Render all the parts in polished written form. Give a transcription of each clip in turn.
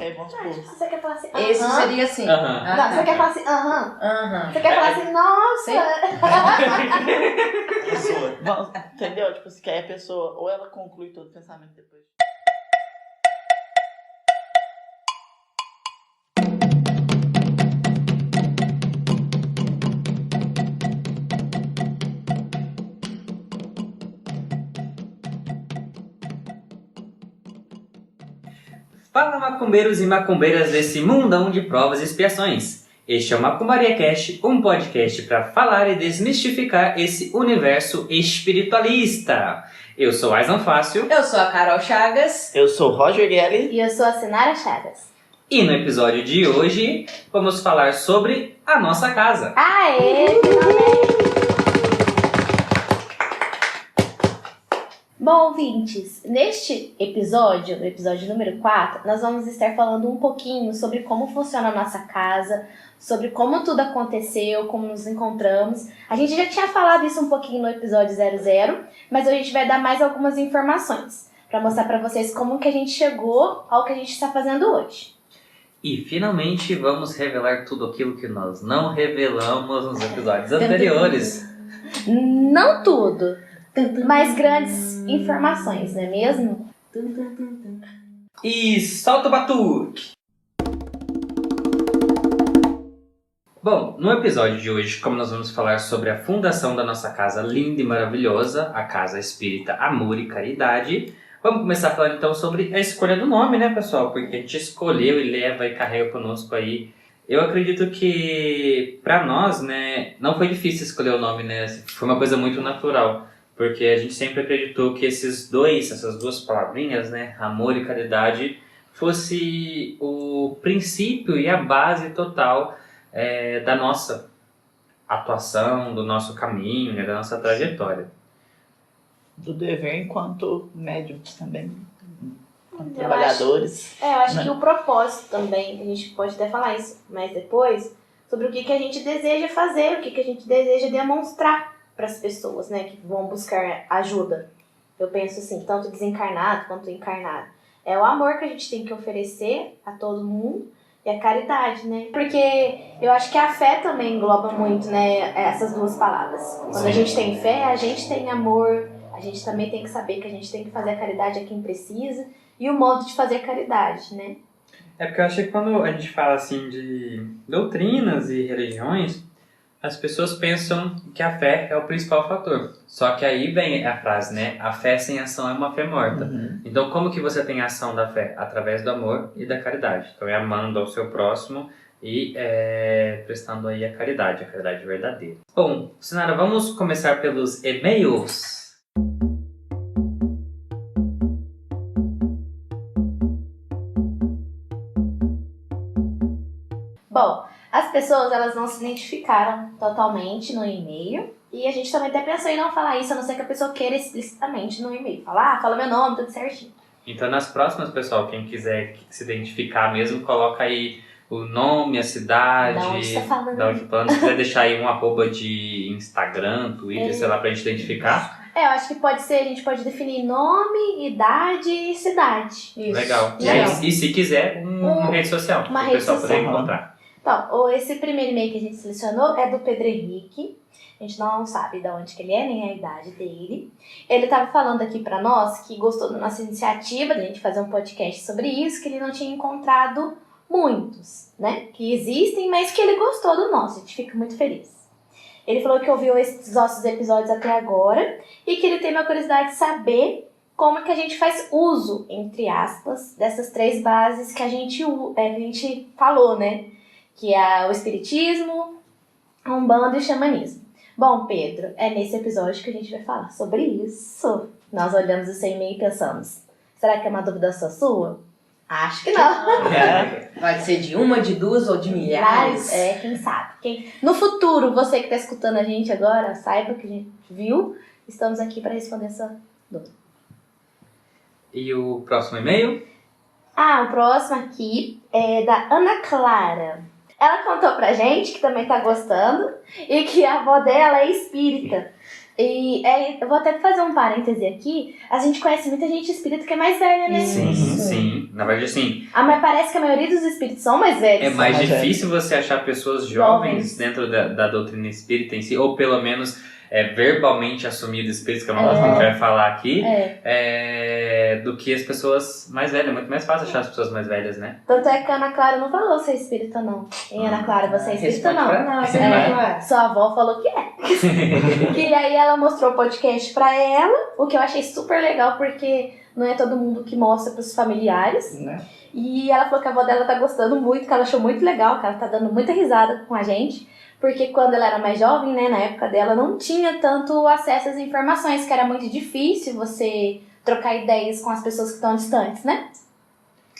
Que aí vamos supor. Você quer falar assim, Esse seria assim. Não, você quer falar assim, Você quer falar assim, nossa. Pessoa. Entendeu? Tipo assim, que aí a pessoa, ou ela conclui todo o pensamento depois. Fala, macumbeiros e macumbeiras desse mundão de provas e expiações. Este é o Macumbaria Cast, um podcast para falar e desmistificar esse universo espiritualista. Eu sou Aislan Fácil. Eu sou a Carol Chagas. Eu sou o Roger Gelli. E eu sou a Sinara Chagas. E no episódio de hoje, vamos falar sobre a nossa casa. Aê, finalmente! Bom, ouvintes, neste episódio, no episódio número 4, nós vamos estar falando um pouquinho sobre como funciona a nossa casa, sobre como tudo aconteceu, como nos encontramos. A gente já tinha falado isso um pouquinho no episódio 00, mas a gente vai dar mais algumas informações para mostrar para vocês como que a gente chegou ao que a gente está fazendo hoje. E finalmente vamos revelar tudo aquilo que nós não revelamos nos episódios anteriores. Não tudo, mas grandes informações, não é mesmo? E solta o batuque! Bom, no episódio de hoje, como nós vamos falar sobre a fundação da nossa casa linda e maravilhosa, a Casa Espírita Amor e Caridade, vamos começar falando então sobre a escolha do nome, né, pessoal? Porque a gente escolheu e leva e carrega conosco aí. Eu acredito que pra nós, né, não foi difícil escolher o nome, né? Foi uma coisa muito natural. Porque a gente sempre acreditou que essas duas palavrinhas, né, amor e caridade, fosse o princípio e a base total da nossa atuação, do nosso caminho, né, da nossa trajetória. Do dever enquanto médiums também, enquanto trabalhadores. Eu acho que o propósito também, a gente pode até falar isso mais depois, sobre o que a gente deseja fazer, o que a gente deseja demonstrar para as pessoas, né, que vão buscar ajuda. Eu penso assim, tanto desencarnado quanto encarnado. É o amor que a gente tem que oferecer a todo mundo e a caridade, né? Porque eu acho que a fé também engloba muito, né, essas duas palavras. Quando a gente tem fé, a gente tem amor, a gente também tem que saber que a gente tem que fazer a caridade a quem precisa e o modo de fazer caridade, né? É porque eu acho que quando a gente fala assim de doutrinas e religiões, as pessoas pensam que a fé é o principal fator. Só que aí vem a frase, né? A fé sem ação é uma fé morta. Então, como que você tem a ação da fé? Através do amor e da caridade. Então, é amando ao seu próximo e prestando aí a caridade verdadeira. Bom, Sinara, vamos começar pelos e-mails. Bom, as pessoas, elas não se identificaram totalmente no e-mail. E a gente também até pensou em não falar isso, a não ser que a pessoa queira explicitamente no e-mail. Falar, fala meu nome, tudo certinho. Então, nas próximas, pessoal, quem quiser se identificar mesmo, coloca aí o nome, a cidade, Da onde tá falando. da onde tá falando. Se quiser deixar aí um @ de Instagram, Twitter, sei lá, pra gente identificar. Eu acho que pode ser, a gente pode definir nome, idade e cidade. Isso. Legal. Legal. E se quiser, uma rede social. Uma para o rede pessoal poder social. encontrar. Então, esse primeiro e-mail que a gente selecionou é do Pedro Henrique. A gente não sabe de onde que ele é, nem a idade dele. Ele estava falando aqui para nós que gostou da nossa iniciativa, de a gente fazer um podcast sobre isso, que ele não tinha encontrado muitos, né? Que existem, mas que ele gostou do nosso. A gente fica muito feliz. Ele falou que ouviu esses nossos episódios até agora e que ele tem uma curiosidade de saber como é que a gente faz uso, entre aspas, dessas 3 bases que a gente falou, né? Que é o espiritismo, a Umbanda e o xamanismo. Bom, Pedro, é nesse episódio que a gente vai falar sobre isso. Nós olhamos o seu e-mail e pensamos, será que é uma dúvida só sua? Acho que não. Pode ser de uma, de duas ou de milhares. Quem sabe. No futuro, você que está escutando a gente agora, saiba que a gente viu. Estamos aqui para responder essa dúvida. E o próximo e-mail? O próximo aqui é da Ana Clara. Ela contou pra gente que também tá gostando e que a avó dela é espírita. E eu vou até fazer um parêntese aqui. A gente conhece muita gente espírita que é mais velha, né? Sim. Na verdade, assim, Mas parece que a maioria dos espíritos são mais velhos. é mais mais difícil você achar pessoas jovens dentro da doutrina espírita em si, ou pelo menos verbalmente assumidas espíritas, que é uma coisa que a gente vai falar aqui, do que as pessoas mais velhas. É muito mais fácil achar as pessoas mais velhas, né? Tanto é que a Ana Clara não falou ser espírita, não. Hein, Ana Clara, você é espírita, Responde não. pra nós, É. Ana Clara. Sua avó falou que é. E aí ela mostrou o podcast pra ela, o que eu achei super legal, porque não é todo mundo que mostra pros familiares. Né? E ela falou que a avó dela tá gostando muito, que ela achou muito legal, que ela tá dando muita risada com a gente. Porque quando ela era mais jovem, né, na época dela, não tinha tanto acesso às informações, que era muito difícil você trocar ideias com as pessoas que estão distantes, né?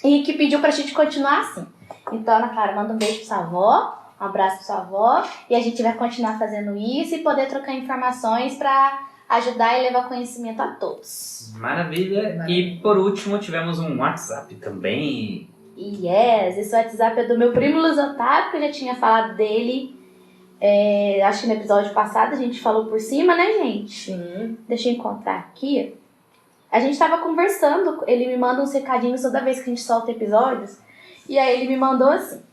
E que pediu pra gente continuar assim. Então, Ana Clara, manda um beijo pra sua avó, um abraço pra sua avó, e a gente vai continuar fazendo isso e poder trocar informações pra ajudar e levar conhecimento a todos. Maravilha. E por último, tivemos um WhatsApp também. Yes, esse WhatsApp é do meu primo Luiz Otávio, que eu já tinha falado dele. Acho que no episódio passado a gente falou por cima, né, gente? Sim. Deixa eu encontrar aqui. A gente tava conversando, ele me manda uns recadinhos toda vez que a gente solta episódios. E aí ele me mandou assim: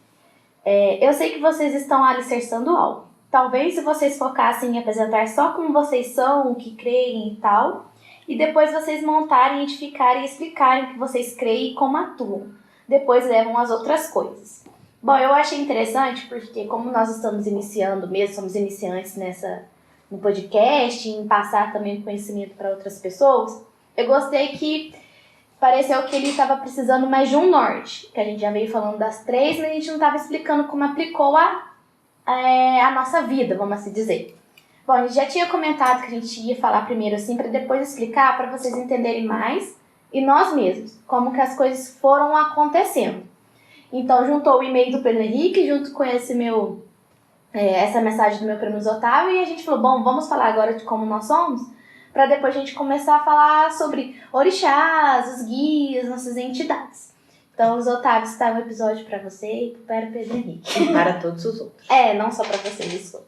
eu sei que vocês estão alicerçando algo. Talvez se vocês focassem em apresentar só como vocês são, o que creem e tal, e depois vocês montarem, edificarem e explicarem o que vocês creem e como atuam. Depois levam as outras coisas. Bom, eu achei interessante porque como nós estamos iniciando mesmo, somos iniciantes no podcast, em passar também o conhecimento para outras pessoas, eu gostei que pareceu que ele estava precisando mais de um norte, que a gente já veio falando das 3, mas a gente não estava explicando como aplicou a nossa vida, vamos assim dizer. Bom, a gente já tinha comentado que a gente ia falar primeiro assim, para depois explicar, para vocês entenderem mais, e nós mesmos, como que as coisas foram acontecendo. Então, juntou o e-mail do Pedro Henrique, junto com essa mensagem do meu primo Otávio, e a gente falou, bom, vamos falar agora de como nós somos, para depois a gente começar a falar sobre orixás, os guias, nossas entidades. Então, os Otávio está um episódio para você e para o Pedro Henrique. E para todos os outros. Não só para você, isso.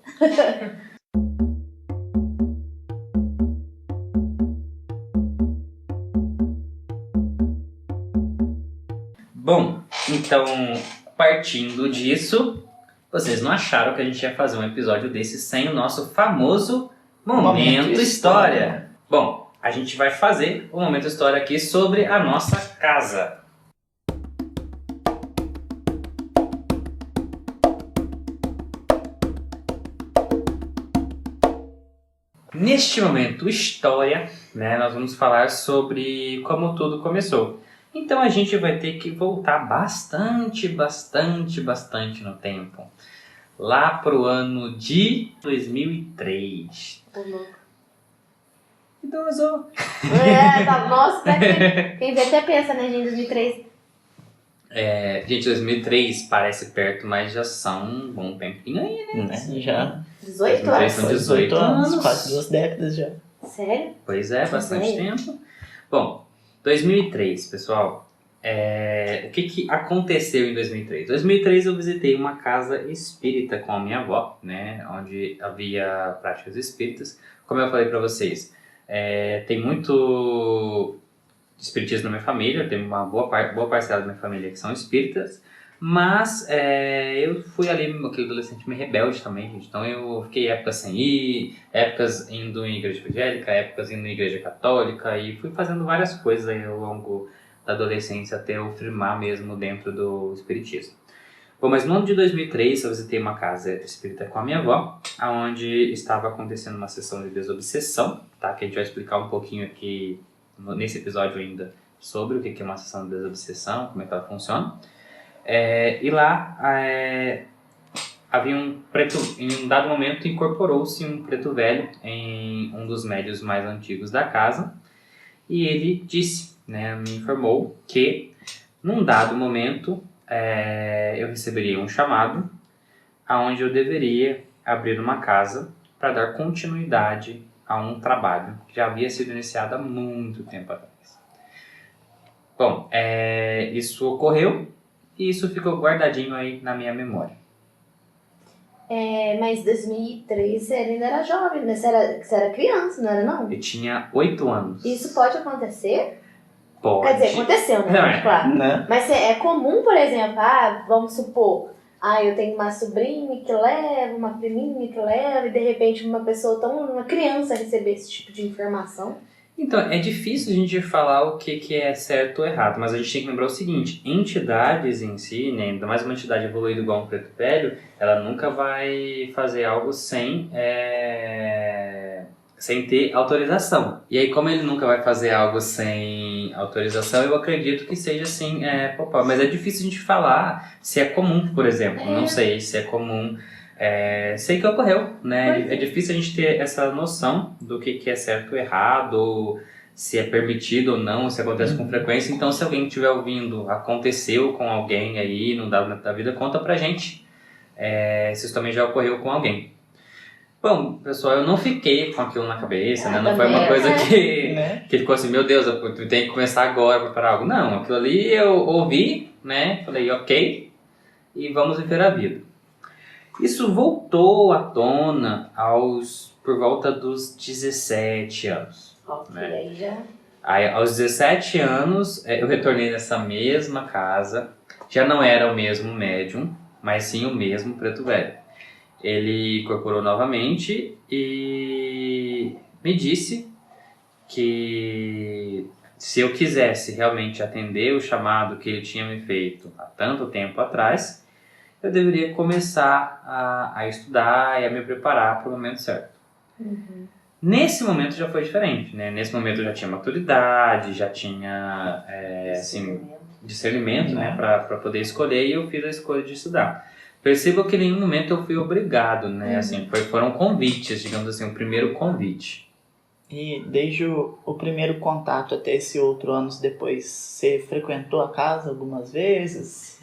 Bom, então, partindo disso, vocês não acharam que a gente ia fazer um episódio desse sem o nosso famoso Momento História? Bom, a gente vai fazer o Momento História aqui sobre a nossa casa. Neste Momento História, né, nós vamos falar sobre como tudo começou. Então a gente vai ter que voltar bastante no tempo. Lá pro ano de 2003. Idoso! Nossa, quem vê até pensa, né, gente, 2003. Gente, 2003 parece perto, mas já são um bom tempinho aí, né? Já 18 2003 anos? são 18 anos. quase 2 décadas já. Sério? Pois é, bastante tempo. Bom, 2003, pessoal. O que aconteceu em 2003? Em 2003 eu visitei uma casa espírita com a minha avó, né, onde havia práticas espíritas. Como eu falei para vocês, tem muito espiritismo na minha família, tem uma boa parcela da minha família que são espíritas, mas eu fui ali aquele adolescente meio rebelde também, gente. Então eu fiquei épocas sem ir, épocas indo em igreja evangélica, épocas indo em igreja católica, e fui fazendo várias coisas aí ao longo da adolescência até eu firmar mesmo dentro do espiritismo. Bom, mas no ano de 2003 eu visitei uma casa espírita com a minha avó, onde estava acontecendo uma sessão de desobsessão, tá? Que a gente vai explicar um pouquinho aqui nesse episódio ainda sobre o que é uma sessão de desobsessão, como é que ela funciona. E lá havia em um dado momento incorporou-se um preto velho em um dos médios mais antigos da casa, e ele disse, né, me informou que num dado momento eu receberia um chamado aonde eu deveria abrir uma casa para dar continuidade a um trabalho que já havia sido iniciado há muito tempo atrás. Bom, isso ocorreu e isso ficou guardadinho aí na minha memória. Mas 2003 você ainda era jovem, né? Você era criança, não era não? Eu tinha 8 anos. Isso pode acontecer? Pode. Quer dizer, aconteceu, né? Não, é. Claro. Né? Mas é comum, por exemplo, vamos supor, eu tenho uma sobrinha que leva, uma priminha que leva, e de repente uma criança receber esse tipo de informação. Então, é difícil a gente falar o que é certo ou errado, mas a gente tem que lembrar o seguinte, entidades em si, né, ainda mais uma entidade evoluída igual um preto velho, ela nunca vai fazer algo sem ter autorização. E aí, como ele nunca vai fazer algo sem autorização, eu acredito que seja assim, mas é difícil a gente falar se é comum, por exemplo, não sei se é comum. Sei que ocorreu, né? É difícil a gente ter essa noção do que é certo ou errado, se é permitido ou não, se acontece com frequência. Então, se alguém estiver ouvindo, aconteceu com alguém aí, num dado momento da vida, conta pra gente se isso também já ocorreu com alguém. Bom, pessoal, eu não fiquei com aquilo na cabeça, né? Não foi uma coisa que ficou assim, meu Deus, eu tenho que começar agora a preparar algo. Não, aquilo ali eu ouvi, né? Falei, ok, e vamos viver a vida. Isso voltou à tona por volta dos 17 anos. Ok, né? aí já... Aí, aos 17 anos, eu retornei nessa mesma casa. Já não era o mesmo médium, mas sim o mesmo preto velho. Ele incorporou novamente e me disse que se eu quisesse realmente atender o chamado que ele tinha me feito há tanto tempo atrás, eu deveria começar a estudar e a me preparar para o momento certo. Nesse momento já foi diferente, né? Nesse momento eu já tinha maturidade, já tinha discernimento, né? Para poder escolher, e eu fiz a escolha de estudar. Perceba que em nenhum momento eu fui obrigado, né? Assim, foram convites, digamos assim, o primeiro convite. E desde o primeiro contato até esse outro, anos depois, você frequentou a casa algumas vezes?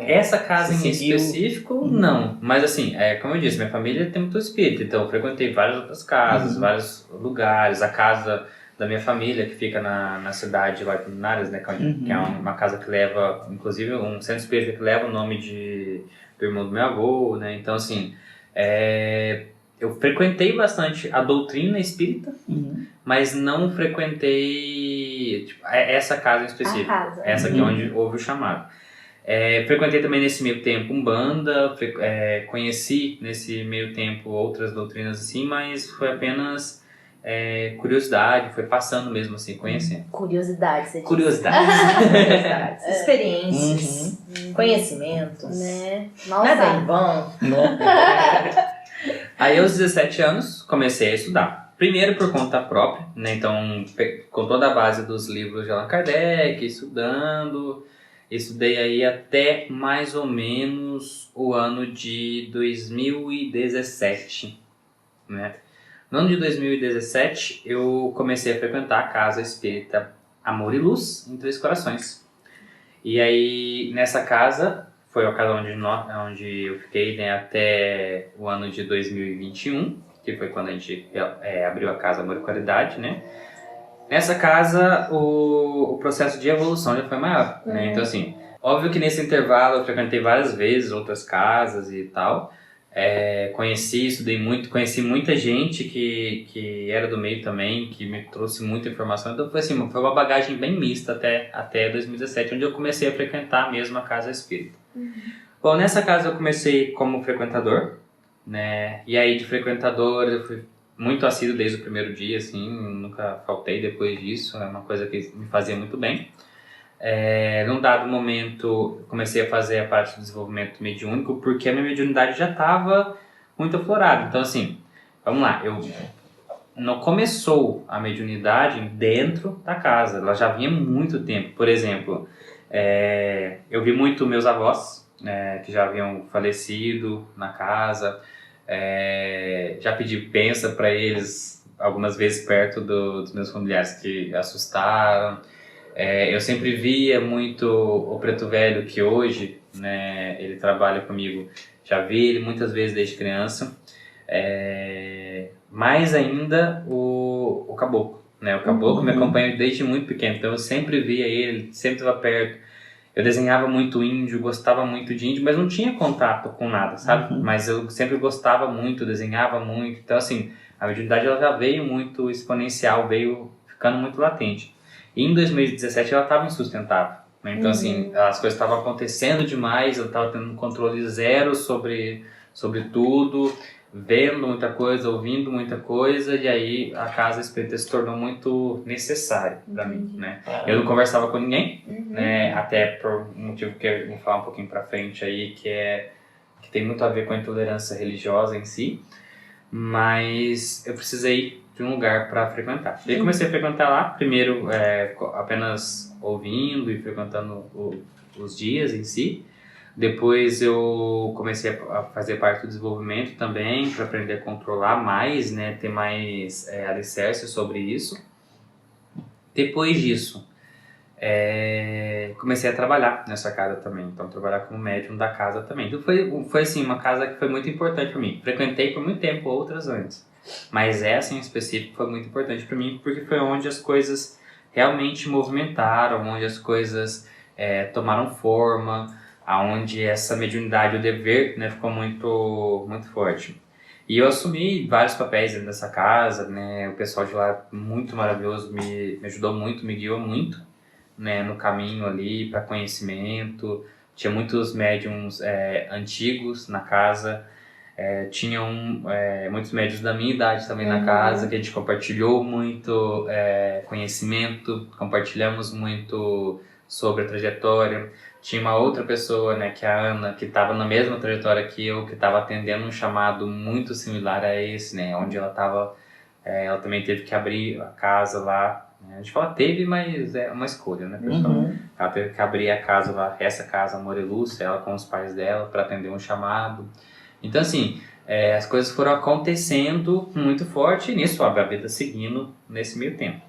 Essa casa em seguiu? específico, não. Mas assim, como eu disse, minha família tem muito espírito. Então eu frequentei várias outras casas, vários lugares. A casa da minha família, que fica na cidade lá de Linares, né? Que é uma casa que leva, inclusive, um centro espírita que leva o nome do irmão do meu avô, né? Então assim, eu frequentei bastante a doutrina espírita, mas não frequentei essa casa em específico. Essa aqui é onde houve o chamado. Frequentei também nesse meio tempo Umbanda, conheci nesse meio tempo outras doutrinas assim, mas foi apenas curiosidade, foi passando mesmo assim, conhecendo. Curiosidade, você disse. Curiosidades. Experiências, conhecimentos. Né? Nada em vão. Aí aos 17 anos comecei a estudar. Primeiro por conta própria, né? Então com toda a base dos livros de Allan Kardec, estudei aí até mais ou menos o ano de 2017, né? No ano de 2017, eu comecei a frequentar a Casa Espírita Amor e Luz, em Três Corações. E aí, nessa casa, foi a casa onde eu fiquei, né, até o ano de 2021, que foi quando a gente abriu a Casa Amor e Qualidade, né? Nessa casa, o processo de evolução já foi maior, né? Então, assim, óbvio que nesse intervalo eu frequentei várias vezes outras casas e tal. Estudei muito, conheci muita gente que era do meio também, que me trouxe muita informação. Então, foi uma bagagem bem mista até 2017, onde eu comecei a frequentar mesmo a Casa Espírita. Bom, nessa casa eu comecei como frequentador, né? E aí, de frequentador, eu fui muito assíduo desde o primeiro dia, assim, nunca faltei depois disso, é uma coisa que me fazia muito bem. Num dado momento, comecei a fazer a parte do desenvolvimento mediúnico, porque a minha mediunidade já estava muito aflorada. Então, assim, vamos lá, não começou a mediunidade dentro da casa, ela já vinha há muito tempo. Por exemplo, eu vi muito meus avós, que já haviam falecido na casa, já pedi bênção para eles algumas vezes perto dos meus familiares que assustaram. Eu sempre via muito o preto velho, que hoje, né, ele trabalha comigo, já vi ele muitas vezes desde criança, mais ainda o caboclo, né? O caboclo me acompanha desde muito pequeno, então eu sempre via ele, sempre estava perto. Eu desenhava muito índio, gostava muito de índio, mas não tinha contato com nada, sabe? Mas eu sempre gostava muito, desenhava muito. Então, assim, a mediunidade ela já veio muito exponencial, veio ficando muito latente. E em 2017 ela estava insustentável, né? Então, assim, as coisas estavam acontecendo demais, eu estava tendo um controle zero sobre tudo, vendo muita coisa, ouvindo muita coisa, e aí a casa espírita se tornou muito necessária para mim, né? Eu não conversava com ninguém, né? Até por um motivo que eu vou falar um pouquinho para frente aí, que tem muito a ver com a intolerância religiosa em si, mas eu precisei de um lugar para frequentar. E aí comecei a frequentar lá, primeiro apenas ouvindo e frequentando os dias em si. Depois eu comecei a fazer parte do desenvolvimento também, para aprender a controlar mais, né, ter mais alicerce sobre isso. Depois disso, comecei a trabalhar nessa casa também, então trabalhar como médium da casa também. Então foi assim, uma casa que foi muito importante para mim. Frequentei por muito tempo outras antes, mas essa em específico foi muito importante para mim, porque foi onde as coisas realmente movimentaram, onde as coisas tomaram forma, aonde essa mediunidade, o dever, né, ficou muito, muito forte. E eu assumi vários papéis dentro dessa casa, né, o pessoal de lá muito maravilhoso, me ajudou muito, me guiou muito, né, no caminho ali para conhecimento. Tinha muitos médiums antigos na casa, tinham muitos médiums da minha idade também na casa, que a gente compartilhou muito conhecimento, compartilhamos muito sobre a trajetória. Tinha uma outra pessoa, né, que é a Ana, que estava na mesma trajetória que eu, que estava atendendo um chamado muito similar a esse, né, onde ela estava, ela também teve que abrir a casa lá. A gente fala teve, mas é uma escolha, né, pessoal? Ela teve que abrir a casa lá, essa casa, Amor e Lúcia, ela com os pais dela, para atender um chamado. Então, assim, as coisas foram acontecendo muito forte, e nisso, óbvio, a vida seguindo nesse meio tempo.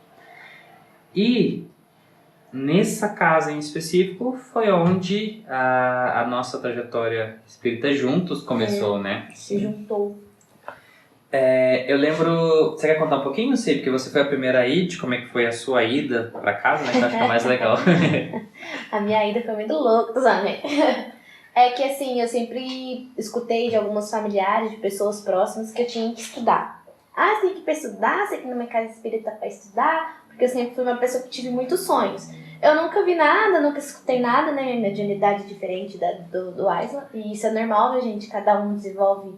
E nessa casa em específico foi onde a nossa trajetória espírita juntos começou, né? Se juntou. Eu lembro... Você quer contar um pouquinho, Cia? Porque você foi a primeira a ir, de como é que foi a sua ida pra casa, né? Que eu acho que é mais legal. A minha ida foi muito louca, sabe? É que assim, eu sempre escutei de alguns familiares, de pessoas próximas, que eu tinha que estudar. Ah, você tem que ir pra estudar, você tem que ir numa casa espírita pra estudar, porque eu sempre fui uma pessoa que tive muitos sonhos. Eu nunca vi nada, nunca escutei nada, né? Minha mediunidade é diferente do Aislan, e isso é normal, né, gente? Cada um desenvolve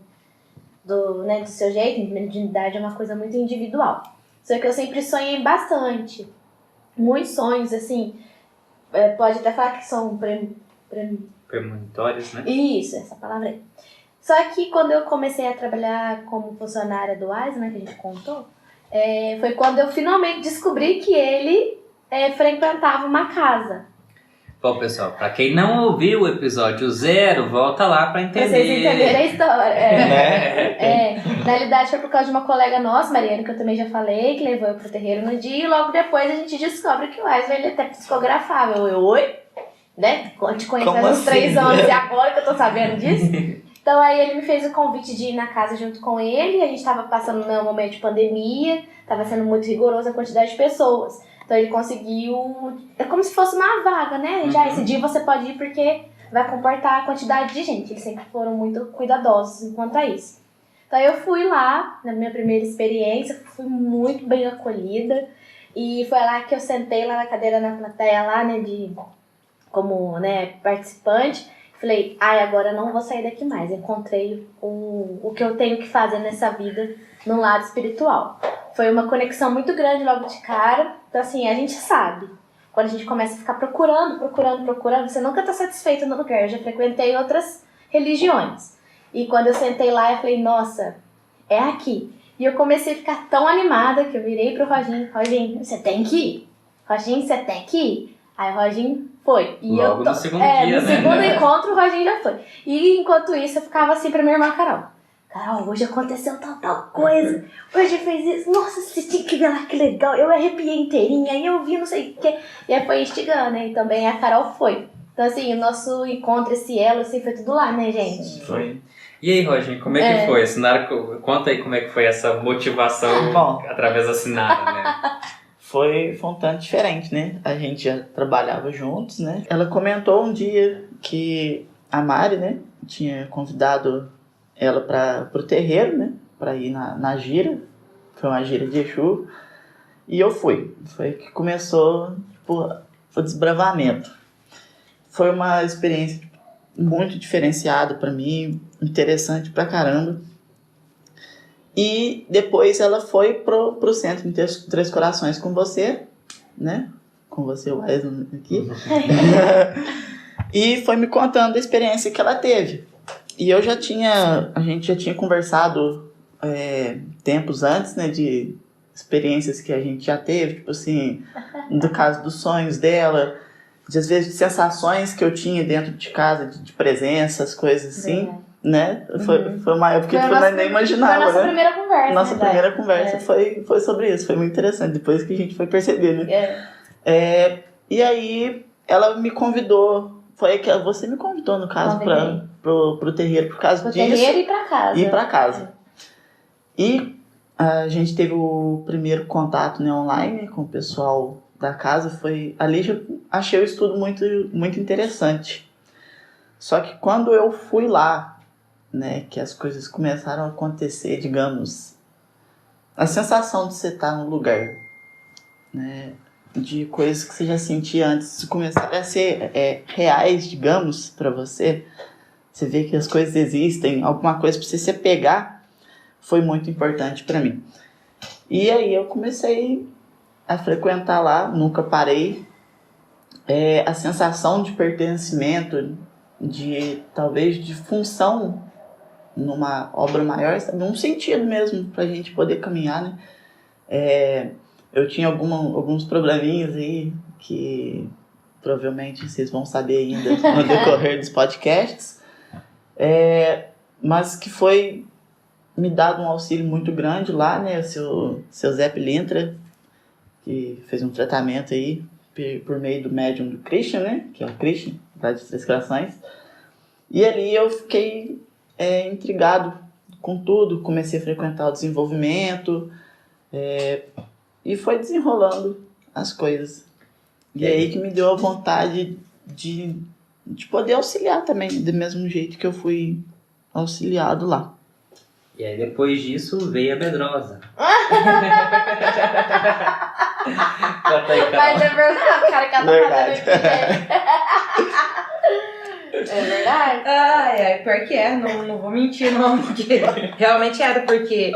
do seu jeito, mediunidade é uma coisa muito individual. Só que eu sempre sonhei bastante. Muitos sonhos, assim, pode até falar que são Premonitórios, né? Isso, essa palavra aí. Só que quando eu comecei a trabalhar como funcionária do Aislan, né, que a gente contou, foi quando eu finalmente descobri que ele frequentava uma casa. Bom, pessoal, pra quem não ouviu o episódio 0, volta lá pra entender. Pra vocês entenderem a história. Na realidade foi por causa de uma colega nossa, Mariana, que eu também já falei, que levou eu pro terreiro no dia, e logo depois a gente descobre que o Aislan, ele até psicografava. Oi? Né? Te conheço há uns 3 anos e agora que eu tô sabendo disso. Então aí ele me fez o convite de ir na casa junto com ele, a gente tava passando num momento de pandemia, tava sendo muito rigoroso a quantidade de pessoas. Então ele conseguiu, é como se fosse uma vaga, né? Já esse dia você pode ir porque vai comportar a quantidade de gente. Eles sempre foram muito cuidadosos quanto a isso. Então eu fui lá, na minha primeira experiência, fui muito bem acolhida. E foi lá que eu sentei lá na cadeira na plateia lá, né, como participante. Falei, agora eu não vou sair daqui mais. Encontrei o que eu tenho que fazer nessa vida no lado espiritual. Foi uma conexão muito grande logo de cara. Então, assim, a gente sabe. Quando a gente começa a ficar procurando, você nunca tá satisfeito no lugar. Eu já frequentei outras religiões. E quando eu sentei lá, eu falei, nossa, é aqui. E eu comecei a ficar tão animada que eu virei pro Roginho. Roginho, você tem que ir. Roginho, você tem que ir. Aí o Roginho foi. E logo no segundo dia, no segundo encontro, o Roginho já foi. E enquanto isso, eu ficava assim pra minha irmã Carol. Carol, hoje aconteceu tal coisa. Hoje fez isso. Nossa, você tinha que ver lá, que legal. Eu arrepiei inteirinha, e eu vi não sei o que. E aí foi instigando, né? E também a Carol foi. Então, assim, o nosso encontro, esse elo, assim, foi tudo lá, né, gente? Foi. E aí, Roginho, como é que foi? Conta aí como é que foi essa motivação através da Sinara, né? Foi um tanto diferente, né? A gente já trabalhava juntos, né? Ela comentou um dia que a Mari, né, tinha convidado ela pro terreiro, né? Pra ir na gira. Foi uma gira de Exu. E eu fui. Foi que começou tipo, o desbravamento. Foi uma experiência muito diferenciada pra mim, interessante pra caramba. E depois ela foi pro Centro de Três Corações com você, né? Com você, o Wesley, aqui. E foi me contando a experiência que ela teve. E a gente já tinha conversado tempos antes, né? De experiências que a gente já teve, tipo assim, do caso dos sonhos dela, às vezes de sensações que eu tinha dentro de casa, de presenças, coisas assim. Né? Foi uma época que eu nem imaginava, foi a nossa primeira conversa. Nossa primeira conversa foi sobre isso, foi muito interessante, depois que a gente foi perceber, né? E aí ela me convidou, foi que você me convidou, no caso, pro terreiro, por causa disso. Pro terreiro e pra casa. E pra casa. E a gente teve o primeiro contato, né, online com o pessoal da casa, ali já achei o estudo muito, muito interessante. Só que quando eu fui lá, né, que as coisas começaram a acontecer, digamos, a sensação de você estar num lugar, né, de coisas que você já sentia antes começarem a ser reais, digamos, para você vê que as coisas existem, alguma coisa para você se apegar, foi muito importante para mim. E aí eu comecei a frequentar lá, nunca parei. A sensação de pertencimento, talvez de função numa obra maior, sabe? Um sentido mesmo pra gente poder caminhar, né? Eu tinha alguns probleminhas aí que provavelmente vocês vão saber ainda no decorrer dos podcasts, mas que foi me dado um auxílio muito grande lá, né? O seu Zé Pilintra, que fez um tratamento aí por meio do médium do Christian, né? Que é o Christian, da de Três Corações. E ali eu fiquei intrigado com tudo, comecei a frequentar o desenvolvimento e foi desenrolando as coisas. E aí que me deu a vontade de poder auxiliar também, do mesmo jeito que eu fui auxiliado lá. E aí depois disso veio a medrosa. Conta aí, Mas é verdade, cara, que ela tá fazendo aqui. É verdade? Ai, pior que não vou mentir não, porque realmente era, porque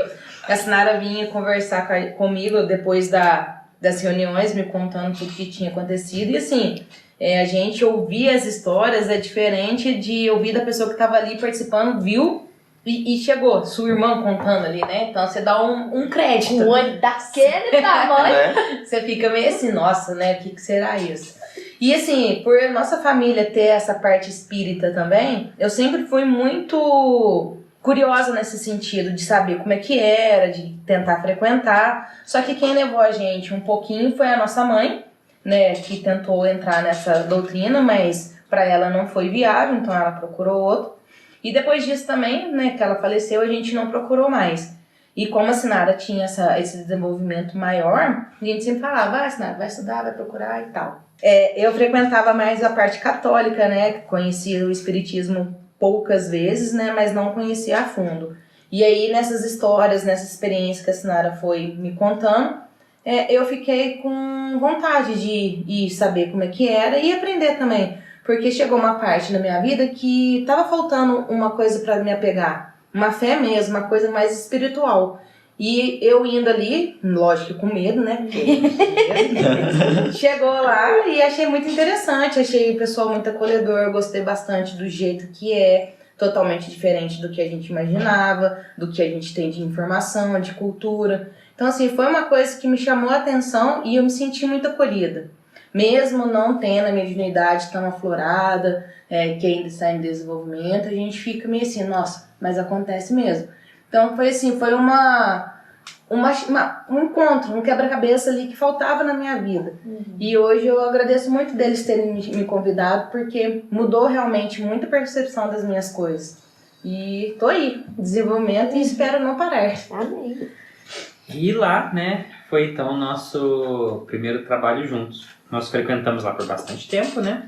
a Sinara vinha conversar comigo depois das reuniões, me contando tudo que tinha acontecido, e assim, a gente ouvir as histórias é diferente de ouvir da pessoa que estava ali participando, viu, e chegou, sua irmã contando ali, né, então você dá um crédito. O olho daquele tamanho. Você fica meio assim, nossa, né, o que será isso? E assim, por nossa família ter essa parte espírita também, eu sempre fui muito curiosa nesse sentido, de saber como é que era, de tentar frequentar. Só que quem levou a gente um pouquinho foi a nossa mãe, né, que tentou entrar nessa doutrina, mas para ela não foi viável, então ela procurou outro. E depois disso também, né, que ela faleceu, a gente não procurou mais. E como a Sinara tinha esse desenvolvimento maior, a gente sempre falava, Sinara, vai estudar, vai procurar e tal. Eu frequentava mais a parte católica, né, conhecia o espiritismo poucas vezes, né, mas não conhecia a fundo. E aí, nessas histórias, nessa experiência que a Sinara foi me contando, eu fiquei com vontade de ir saber como é que era e aprender também. Porque chegou uma parte na minha vida que estava faltando uma coisa para me apegar. Uma fé mesmo, uma coisa mais espiritual. E eu indo ali, lógico que com medo, né? Porque chegou lá e achei muito interessante. Achei o pessoal muito acolhedor, gostei bastante do jeito que totalmente diferente do que a gente imaginava, do que a gente tem de informação, de cultura. Então, assim, foi uma coisa que me chamou a atenção e eu me senti muito acolhida. Mesmo não tendo a mediunidade tão aflorada, que ainda está em desenvolvimento, a gente fica meio assim, nossa, mas acontece mesmo. Então, foi assim, foi um encontro, um quebra-cabeça ali que faltava na minha vida. E hoje eu agradeço muito deles terem me convidado, porque mudou realmente muito a percepção das minhas coisas. E tô aí, desenvolvimento, e espero não parar. Amém. E lá, né, foi então o nosso primeiro trabalho juntos. Nós frequentamos lá por bastante tempo, né?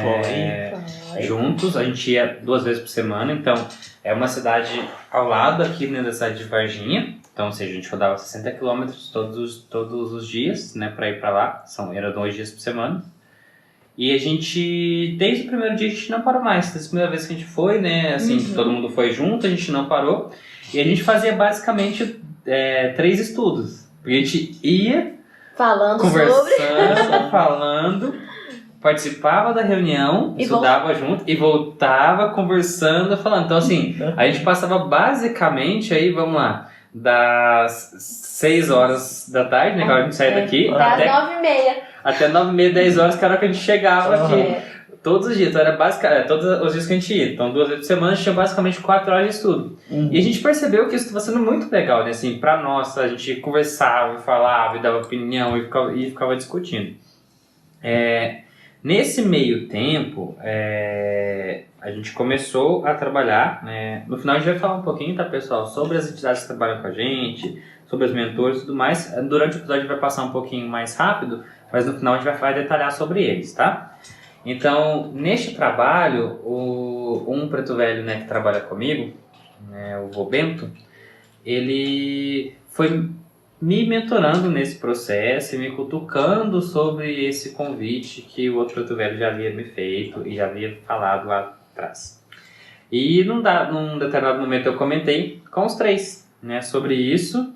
Foi. Juntos, a gente ia 2 vezes por semana, então é uma cidade ao lado aqui, né, da cidade de Varginha. Então, ou seja, a gente rodava 60 quilômetros todos os dias, né, para ir para lá. Eram 2 dias por semana. E a gente, desde o primeiro dia, a gente não parou mais. Desde a primeira vez que a gente foi, né, assim, todo mundo foi junto, a gente não parou. E a gente fazia basicamente 3 estudos. Porque a gente ia Falando conversando, falando, participava da reunião, estudava junto e voltava conversando, falando. Então, assim, a gente passava basicamente aí, vamos lá, das 6 horas da tarde, né, que a gente saía daqui, até 9h30. Até 9h30, 10 horas, que era que a gente chegava aqui. Todos os dias, então era basicamente todos os dias que a gente ia. Então 2 vezes por semana a gente tinha basicamente 4 horas de estudo. E a gente percebeu que isso estava sendo muito legal, né? Assim, pra nós, a gente conversava e falava e dava opinião e ficava discutindo. Nesse meio tempo, a gente começou a trabalhar, né? No final a gente vai falar um pouquinho, tá, pessoal, sobre as entidades que trabalham com a gente, sobre os mentores e tudo mais. Durante o episódio a gente vai passar um pouquinho mais rápido, mas no final a gente vai detalhar sobre eles, tá? Então, neste trabalho, um preto velho, né, que trabalha comigo, né, o vô Bento, ele foi me mentorando nesse processo e me cutucando sobre esse convite que o outro preto velho já havia me feito e já havia falado lá atrás. E num determinado momento eu comentei com os 3, né, sobre isso.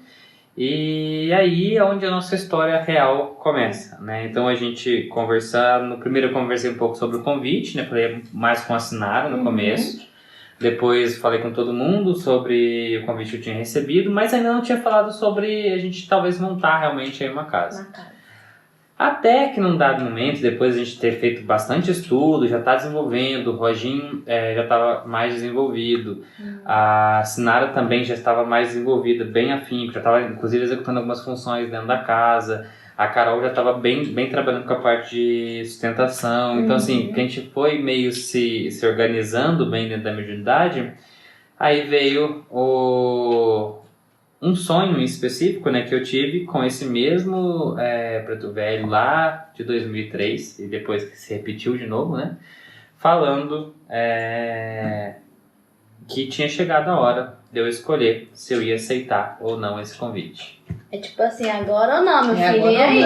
E aí é onde a nossa história real começa, né? Então a gente primeiro eu conversei um pouco sobre o convite, né? Falei mais com a Sinara no começo. Depois falei com todo mundo sobre o convite que eu tinha recebido, mas ainda não tinha falado sobre a gente talvez montar realmente aí uma casa. Até que num dado momento, depois de a gente ter feito bastante estudo, já está desenvolvendo, o Roginho já estava mais desenvolvido, a Sinara também já estava mais desenvolvida, bem afim, já estava inclusive executando algumas funções dentro da casa, a Carol já estava bem trabalhando com a parte de sustentação, então assim, que a gente foi meio se organizando bem dentro da mediunidade, aí veio um sonho em específico, né, que eu tive com esse mesmo preto velho lá de 2003, e depois que se repetiu de novo, né, falando que tinha chegado a hora de eu escolher se eu ia aceitar ou não esse convite. É tipo assim, agora ou não, meu filho? agora E aí?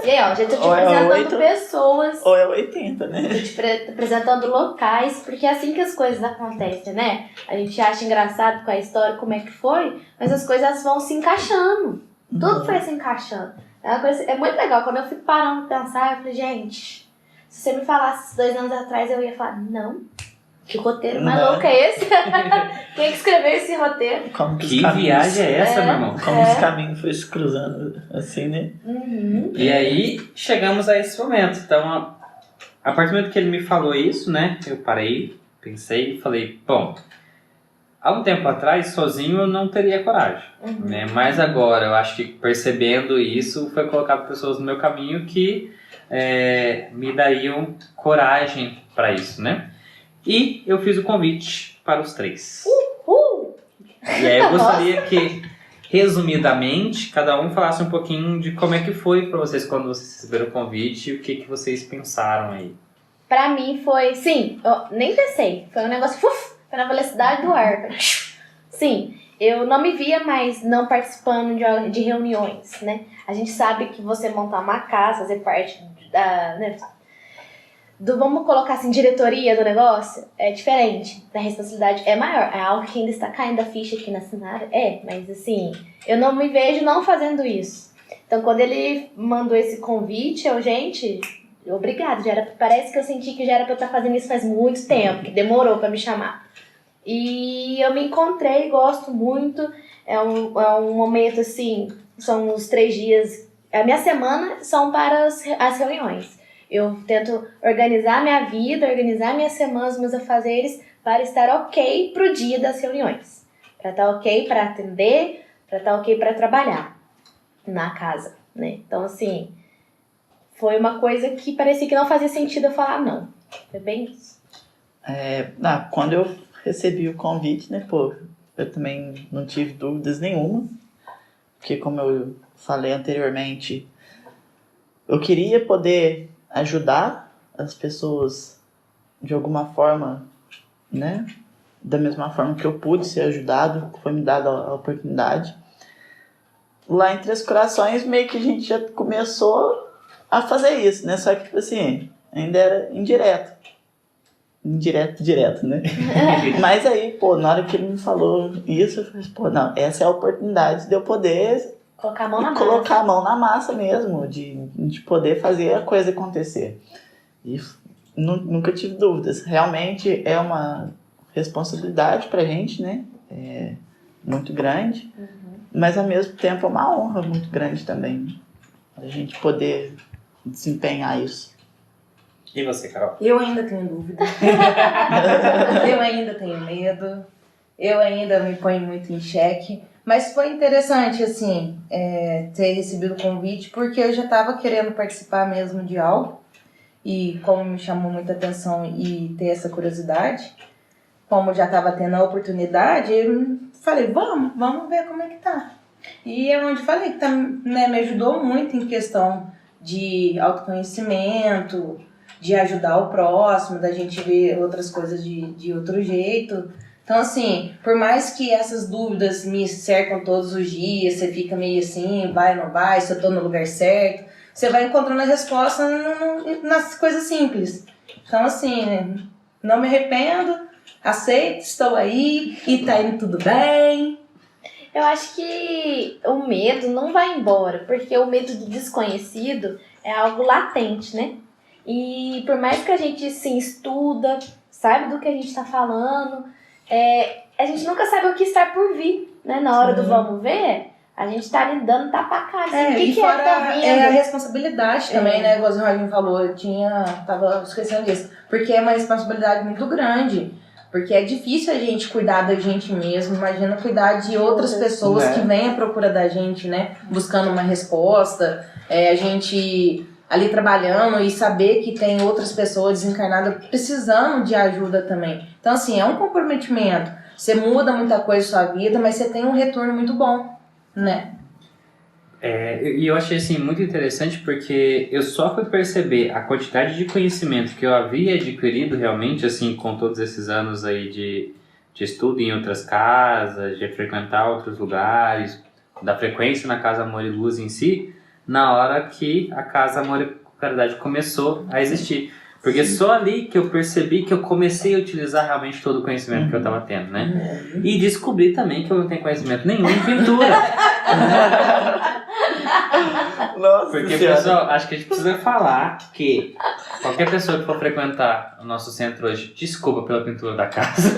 E aí, ó, já tô te Ou é apresentando 8, pessoas, ou é 80, né? tô te apresentando locais, porque é assim que as coisas acontecem, né? A gente acha engraçado com a história, como é que foi, mas as coisas vão se encaixando. Tudo foi se encaixando. É muito legal. Quando eu fico parando pra pensar, eu falei, gente, se você me falasse 2 anos atrás, eu ia falar, não. Que roteiro mais louco é esse? Quem que escreveu esse roteiro? Como Que viagem é essa, meu irmão? Como os caminhos foram se cruzando, assim, né? E aí, chegamos a esse momento. Então, a partir do momento que ele me falou isso, né, eu parei, pensei e falei, bom, há um tempo atrás, sozinho, eu não teria coragem, né? Mas agora, eu acho que percebendo isso, foi colocado pessoas no meu caminho que me dariam coragem para isso, né? E eu fiz o convite para os 3. E aí eu gostaria que, resumidamente, cada um falasse um pouquinho de como é que foi para vocês quando vocês receberam o convite e o que vocês pensaram aí. Pra mim foi, sim, eu nem pensei, foi um negócio, foi na velocidade do ar. Sim, eu não me via mais não participando de reuniões, né? A gente sabe que você montar uma casa, fazer parte da... né, vamos colocar assim, diretoria do negócio, é diferente. A responsabilidade é maior. É algo que ainda está caindo a ficha aqui na Sinara. Mas assim, eu não me vejo não fazendo isso. Então, quando ele mandou esse convite, gente, obrigado. Parece que eu senti que já era pra eu estar fazendo isso faz muito tempo, que demorou pra me chamar. E eu me encontrei, gosto muito. É um momento assim, são os 3 dias. A minha semana são para as reuniões. Eu tento organizar minha vida, organizar minha semana, os meus afazeres, para estar ok pro dia das reuniões. Para estar ok para atender, para estar ok para trabalhar na casa, né? Então, assim, foi uma coisa que parecia que não fazia sentido eu falar não. Foi bem isso. Quando eu recebi o convite, né, eu também não tive dúvidas nenhuma. Porque, como eu falei anteriormente, eu queria poder ajudar as pessoas de alguma forma, né? da mesma forma que eu pude ser ajudado, foi me dada a oportunidade. Lá em Três Corações, meio que a gente já começou a fazer isso, né? Só que, tipo assim, ainda era indireto. Direto, né? Mas aí, pô, na hora que ele me falou isso, eu falei, pô, não, essa é a oportunidade de eu poder Colocar a mão na massa. colocar a mão na massa mesmo, de poder fazer a coisa acontecer. E nunca tive dúvidas. Realmente é uma responsabilidade pra gente, né? É muito grande. Mas ao mesmo tempo é uma honra muito grande também. A gente poder desempenhar isso. E você, Carol? Eu ainda tenho dúvida. Eu ainda tenho medo. Eu ainda me ponho muito em xeque. Mas foi interessante, assim, ter recebido o convite, porque eu já estava querendo participar mesmo de algo. E como me chamou muita atenção e ter essa curiosidade, como já estava tendo a oportunidade, eu falei, vamos ver como é que tá. E é onde falei que tá, né, me ajudou muito em questão de autoconhecimento, de ajudar o próximo, da gente ver outras coisas de outro jeito. Então, assim, por mais que essas dúvidas me cercam todos os dias, você fica meio assim, vai, não vai, se eu tô no lugar certo, você vai encontrando a resposta nas coisas simples. Então, assim, não me arrependo, aceito, estou aí e tá indo tudo bem. Eu acho que o medo não vai embora, porque o medo do desconhecido é algo latente, né? E por mais que a gente assim, estuda, sabe do que a gente está falando, a gente nunca sabe o que está por vir, né? Na hora do vamos ver, a gente tá ali dando tapa a cara. Assim, o que E que fora tá vindo? a responsabilidade também, né? Igual o Roginho falou, eu tava esquecendo disso. Porque é uma responsabilidade muito grande. Porque é difícil a gente cuidar da gente mesmo. Imagina cuidar de outras pessoas que vêm à procura da gente, né? Buscando uma resposta. A gente ali trabalhando e saber que tem outras pessoas desencarnadas precisando de ajuda também. Então, assim, é um comprometimento. Você muda muita coisa na sua vida, mas você tem um retorno muito bom, né? E eu achei assim muito interessante porque eu só fui perceber a quantidade de conhecimento que eu havia adquirido realmente, assim, com todos esses anos aí de estudo em outras casas, de frequentar outros lugares, da frequência na Casa Amor e Luz em si, na hora que a Casa Amor e Caridade começou a existir. Porque só ali que eu percebi que eu comecei a utilizar realmente todo o conhecimento que eu estava tendo, né? E descobri também que eu não tenho conhecimento nenhum em pintura. Nossa Porque, senhora. pessoal, acho que a gente precisa falar que qualquer pessoa que for frequentar o nosso centro hoje, desculpa pela pintura da casa.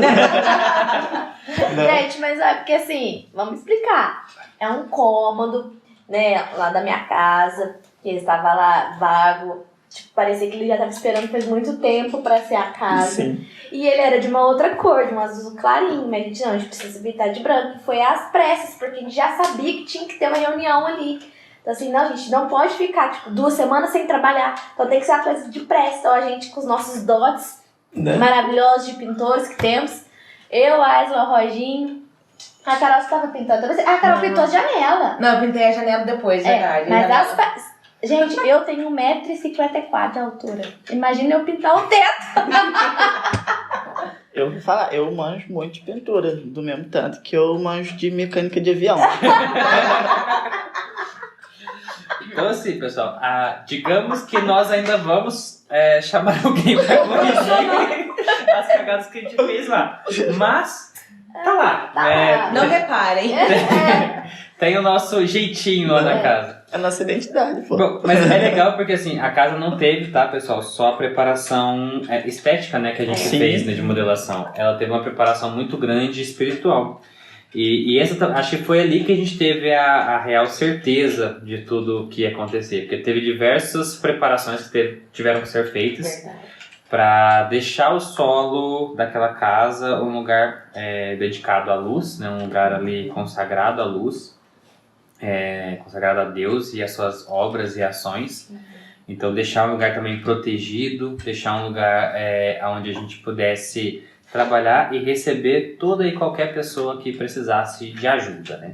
Gente, mas é porque assim, vamos explicar. É um cômodo, né, lá da minha casa, que ele estava lá vago. Tipo, parecia que ele já estava esperando faz muito tempo pra ser a casa. Sim. E ele era de uma outra cor, de um azul clarinho. Mas a gente precisa pintar de branco. E foi às pressas, porque a gente já sabia que tinha que ter uma reunião ali. Então assim, não, a gente não pode ficar, tipo, 2 semanas sem trabalhar. Então tem que ser uma coisa de pressa. Então a gente, com os nossos dotes maravilhosos de pintores que temos, eu, Aisla, Roginho, a Carol estava pintando. A Carol pintou a janela. Não, eu pintei a janela depois, verdade. Mas gente, eu tenho 1,54m de altura. Imagina eu pintar o teto. Eu vou falar, eu manjo muito de pintura, do mesmo tanto que eu manjo de mecânica de avião. Então assim, pessoal, digamos que nós ainda vamos chamar alguém para corrigir as cagadas que a gente fez lá. Mas, tá lá. Não reparem. Tem o nosso jeitinho lá na casa. É a nossa identidade, pô. Bom, mas é legal porque assim, a casa não teve, tá, pessoal, só a preparação estética, né, que a gente fez, né, de modelação. Ela teve uma preparação muito grande espiritual. E essa, acho que foi ali que a gente teve a real certeza de tudo que ia acontecer. Porque teve diversas preparações que tiveram que ser feitas para deixar o solo daquela casa um lugar dedicado à luz, né, um lugar ali consagrado à luz. Consagrado a Deus e as suas obras e ações. Então deixar um lugar também protegido, deixar um lugar onde a gente pudesse trabalhar e receber toda e qualquer pessoa que precisasse de ajuda, né?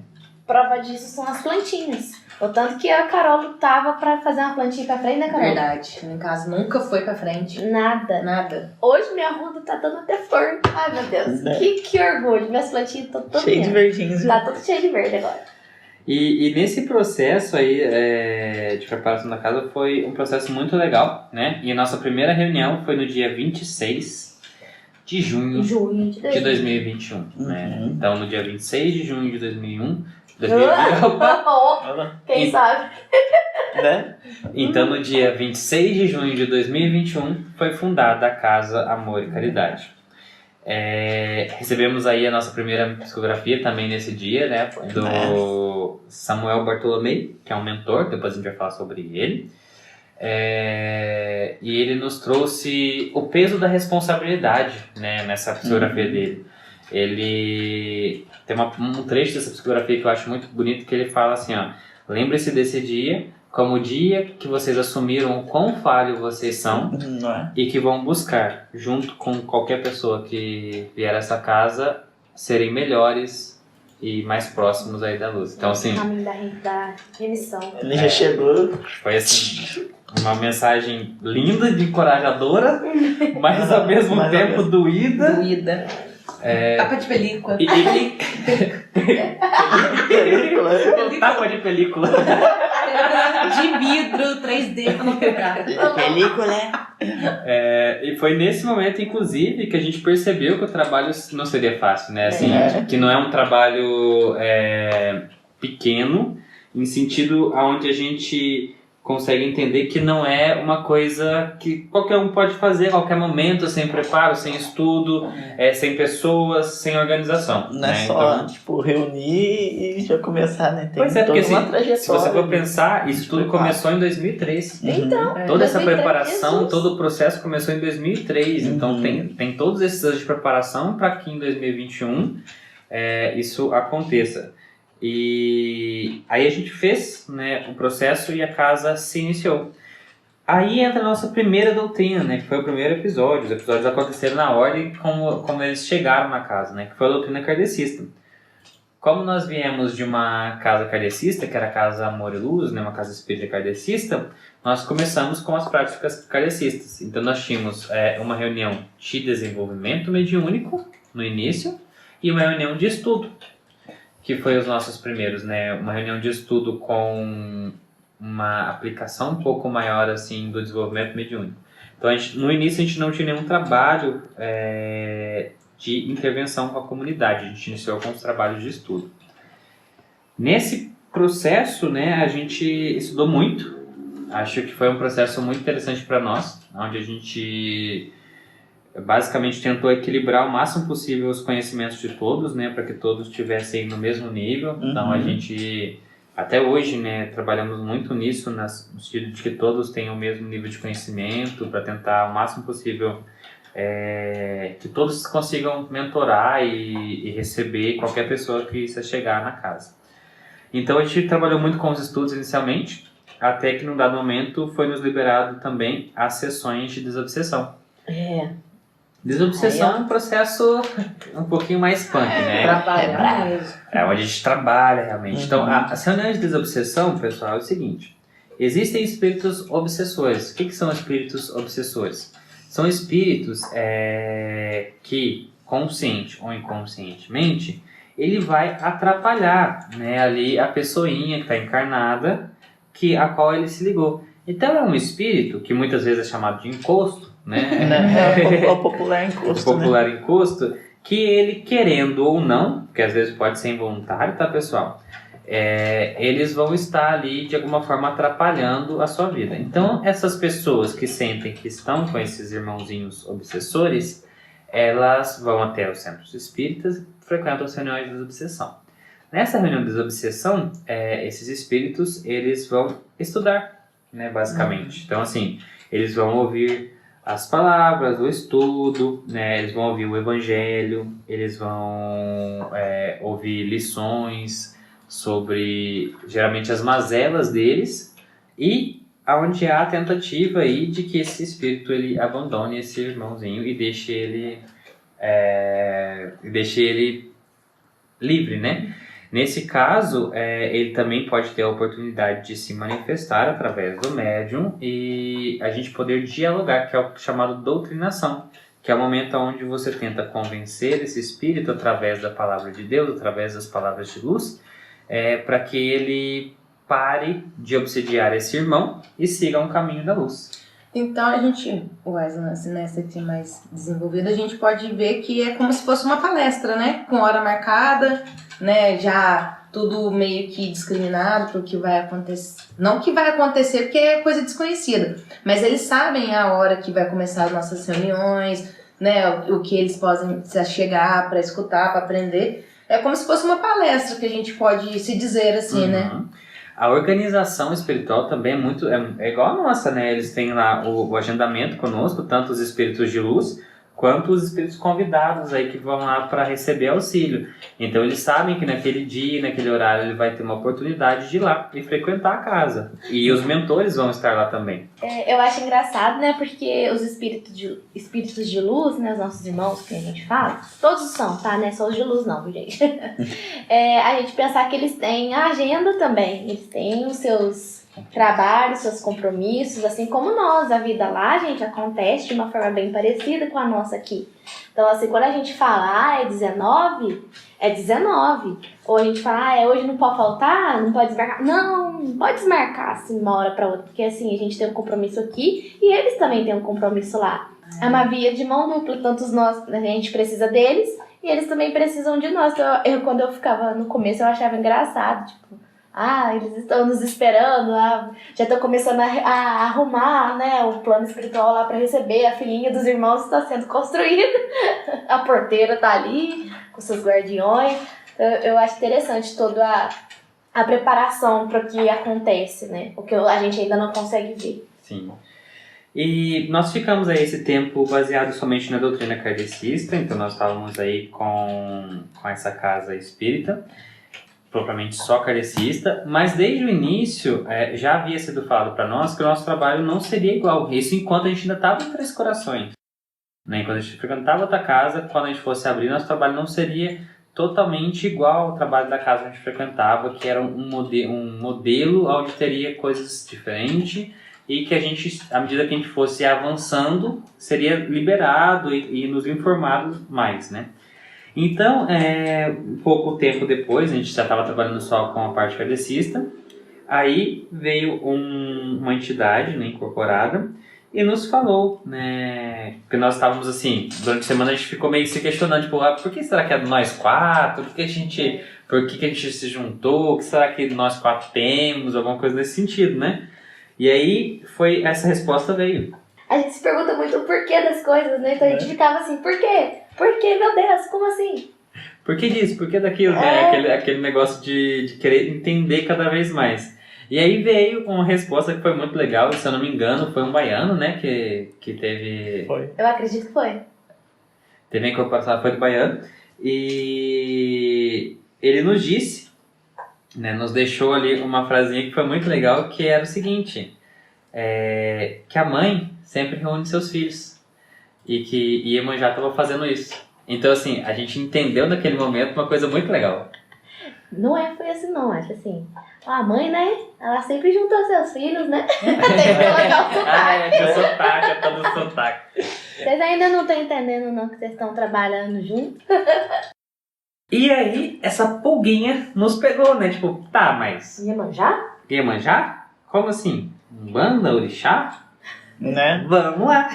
prova disso são as plantinhas. O tanto que a Carol lutava pra fazer uma plantinha pra frente, né, Carol? Verdade. Em casa nunca foi pra frente. Nada. Nada. Hoje minha ruda tá dando até flor. Ai, meu Deus. Né? Que orgulho. Minhas plantinhas estão todas Cheio de verdinhos. Tá tudo cheio de verde agora. E nesse processo aí de preparação da casa foi um processo muito legal, né? E a nossa primeira reunião foi no dia 26 de junho Junho de 2021, né? Uhum. Então, no dia 26 de junho de 2021, Quem sabe? Né? então, no dia 26 de junho de 2021, foi fundada a Casa Amor e Caridade. Recebemos aí a nossa primeira psicografia também nesse dia, né? Do Samuel Bartolomei, que é um mentor, depois a gente vai falar sobre ele. E ele nos trouxe o peso da responsabilidade, né, nessa psicografia dele. Ele tem um trecho dessa psicografia que eu acho muito bonito, que ele fala assim, ó: lembre-se desse dia como o dia que vocês assumiram o quão falho vocês são Não é? e que vão buscar, junto com qualquer pessoa que vier a essa casa, serem melhores e mais próximos aí da luz. Então, assim, Caminho da remissão. Ele já chegou. foi assim, uma mensagem linda, de encorajadora, mas ao mesmo Mas ao tempo mesmo- doída. Doída. Tapa de película. E tapa de película. De vidro, 3D pra não quebrar. Película. E foi nesse momento, inclusive, que a gente percebeu que o trabalho não seria fácil, né? Assim, que não é um trabalho pequeno, em sentido onde a gente consegue entender que não é uma coisa que qualquer um pode fazer a qualquer momento, sem preparo, sem estudo, sem pessoas, sem organização. Não é né? só, Então, tipo, reunir e já começar, né? Tem pois é, porque toda uma assim, trajetória. se você for pensar, isso de tudo preparo. começou em 2003. Então, Toda essa 2003, preparação, Jesus. todo o processo começou em 2003. Então Uhum. tem todos esses anos de preparação para que em 2021 isso aconteça. E aí a gente fez, né, o processo e a casa se iniciou. Aí entra a nossa primeira doutrina, né, que foi o primeiro episódio. Os episódios aconteceram na ordem como eles chegaram na casa, né, que foi a doutrina kardecista. Como nós viemos de uma casa kardecista, que era a Casa Amor e Luz, né, uma casa espírita kardecista, nós começamos com as práticas kardecistas. Então nós tínhamos uma reunião de desenvolvimento mediúnico no início e uma reunião de estudo, que foi os nossos primeiros, né, uma reunião de estudo com uma aplicação um pouco maior assim do desenvolvimento mediúnico. Então no início a gente não tinha nenhum trabalho de intervenção com a comunidade, a gente iniciou com os trabalhos de estudo. Nesse processo, né, a gente estudou muito, acho que foi um processo muito interessante para nós, onde a gente basicamente tentou equilibrar o máximo possível os conhecimentos de todos, né, para que todos estivessem no mesmo nível. Então a gente, até hoje, né, trabalhamos muito nisso, no sentido de que todos tenham o mesmo nível de conhecimento, para tentar o máximo possível que todos consigam mentorar e receber qualquer pessoa que se chegar na casa. Então a gente trabalhou muito com os estudos inicialmente, até que num dado momento foi nos liberado também as sessões de desobsessão. Desobsessão é um processo um pouquinho mais punk, né? Trabalhar mesmo. Onde a gente trabalha realmente. Então, as reuniões de desobsessão, pessoal, é o seguinte: existem espíritos obsessores. O que são espíritos obsessores? São espíritos que, consciente ou inconscientemente, ele vai atrapalhar, né, ali a pessoinha que está encarnada, a qual ele se ligou. Então é um espírito que muitas vezes é chamado de encosto, né? É o popular encosto, O popular encosto, que ele, querendo ou não, porque às vezes pode ser involuntário, tá, pessoal? Eles vão estar ali de alguma forma atrapalhando a sua vida. Então essas pessoas que sentem que estão com esses irmãozinhos obsessores, elas vão até os centros espíritas e frequentam as reuniões de desobsessão. Nessa reunião de desobsessão, esses espíritos, eles vão estudar, né, basicamente. Então, assim, eles vão ouvir as palavras, o estudo, né, eles vão ouvir o evangelho, eles vão ouvir lições sobre, geralmente, as mazelas deles, e onde há a tentativa aí de que esse espírito ele abandone esse irmãozinho e deixe ele livre, né? Nesse caso, ele também pode ter a oportunidade de se manifestar através do médium e a gente poder dialogar, que é o chamado doutrinação, que é o momento onde você tenta convencer esse espírito através da palavra de Deus, através das palavras de luz, para que ele pare de obsediar esse irmão e siga um caminho da luz. Então a gente, nessa aqui mais desenvolvida, a gente pode ver que é como se fosse uma palestra, né? Com hora marcada, né? Já tudo meio que discriminado para o que vai acontecer. Não que vai acontecer porque é coisa desconhecida, mas eles sabem a hora que vai começar as nossas reuniões, né? O que eles podem chegar para escutar, para aprender. É como se fosse uma palestra que a gente pode se dizer assim, né? A organização espiritual também é igual a nossa, né? Eles têm lá o agendamento conosco, tanto os espíritos de luz, quanto os espíritos convidados aí que vão lá para receber auxílio. Então eles sabem que naquele dia, naquele horário, ele vai ter uma oportunidade de ir lá e frequentar a casa. E os mentores vão estar lá também. Eu acho engraçado, né? Porque os espíritos de luz, né? Os nossos irmãos que a gente fala, todos são, tá? Não é só os de luz não, gente. A gente pensar que eles têm a agenda também. Eles têm os seus trabalhos, seus compromissos, assim como nós. A vida lá, gente, acontece de uma forma bem parecida com a nossa aqui. Então, assim, quando a gente fala, é 19, é 19. Ou a gente fala, hoje não pode faltar, não pode desmarcar. Não pode desmarcar, assim, uma hora pra outra. Porque, assim, a gente tem um compromisso aqui e eles também têm um compromisso lá. É uma via de mão dupla, tanto nós, a gente precisa deles e eles também precisam de nós. Então, quando eu ficava no começo, eu achava engraçado, tipo... eles estão nos esperando, já estão começando a arrumar, né, o plano espiritual lá para receber, a filhinha dos irmãos está sendo construída, a porteira está ali com seus guardiões. Eu acho interessante toda a preparação para o que acontece, né, o que a gente ainda não consegue ver. Sim. E nós ficamos aí esse tempo baseado somente na doutrina kardecista, então nós estávamos aí com essa casa espírita, propriamente só kardecista, mas desde o início já havia sido falado para nós que o nosso trabalho não seria igual. Isso enquanto a gente ainda estava em Três Corações. Né? Enquanto a gente frequentava outra casa, quando a gente fosse abrir, nosso trabalho não seria totalmente igual ao trabalho da casa que a gente frequentava, que era um modelo onde teria coisas diferentes e que a gente, à medida que a gente fosse avançando, seria liberado e nos informado mais, né? Então, pouco tempo depois, a gente já estava trabalhando só com a parte kardecista, aí veio uma entidade, né, incorporada e nos falou, né, porque nós estávamos assim, durante a semana a gente ficou meio se questionando, tipo, por que será que é nós quatro? Por que a gente se juntou? O que será que nós quatro temos? Alguma coisa nesse sentido, né? E aí, essa resposta veio. A gente se pergunta muito o porquê das coisas, né? Então a gente ficava assim, por quê? Por quê, meu Deus? Como assim? Por que disso? Por que daquilo? Né? Aquele negócio de querer entender cada vez mais. E aí veio uma resposta que foi muito legal, se eu não me engano, foi um baiano, né? Que teve... Foi. Eu acredito que foi. Teve a incorporação, foi do baiano. E ele nos disse, né? Nos deixou ali uma frasinha que foi muito legal, que era o seguinte... que a mãe sempre reúne seus filhos e que Iemanjá estava fazendo isso. Então, assim, a gente entendeu naquele momento uma coisa muito legal. Não foi assim não, acho assim. A mãe, né, ela sempre juntou seus filhos, né? Tem que colocar o sotaque. É sotaque, é todo sotaque. Vocês ainda não estão entendendo não que vocês estão trabalhando junto? E aí, essa pulguinha nos pegou, né? Tipo, tá, mas... Iemanjá? Iemanjá? Como assim? Umbanda, orixá? Né? Vamos lá.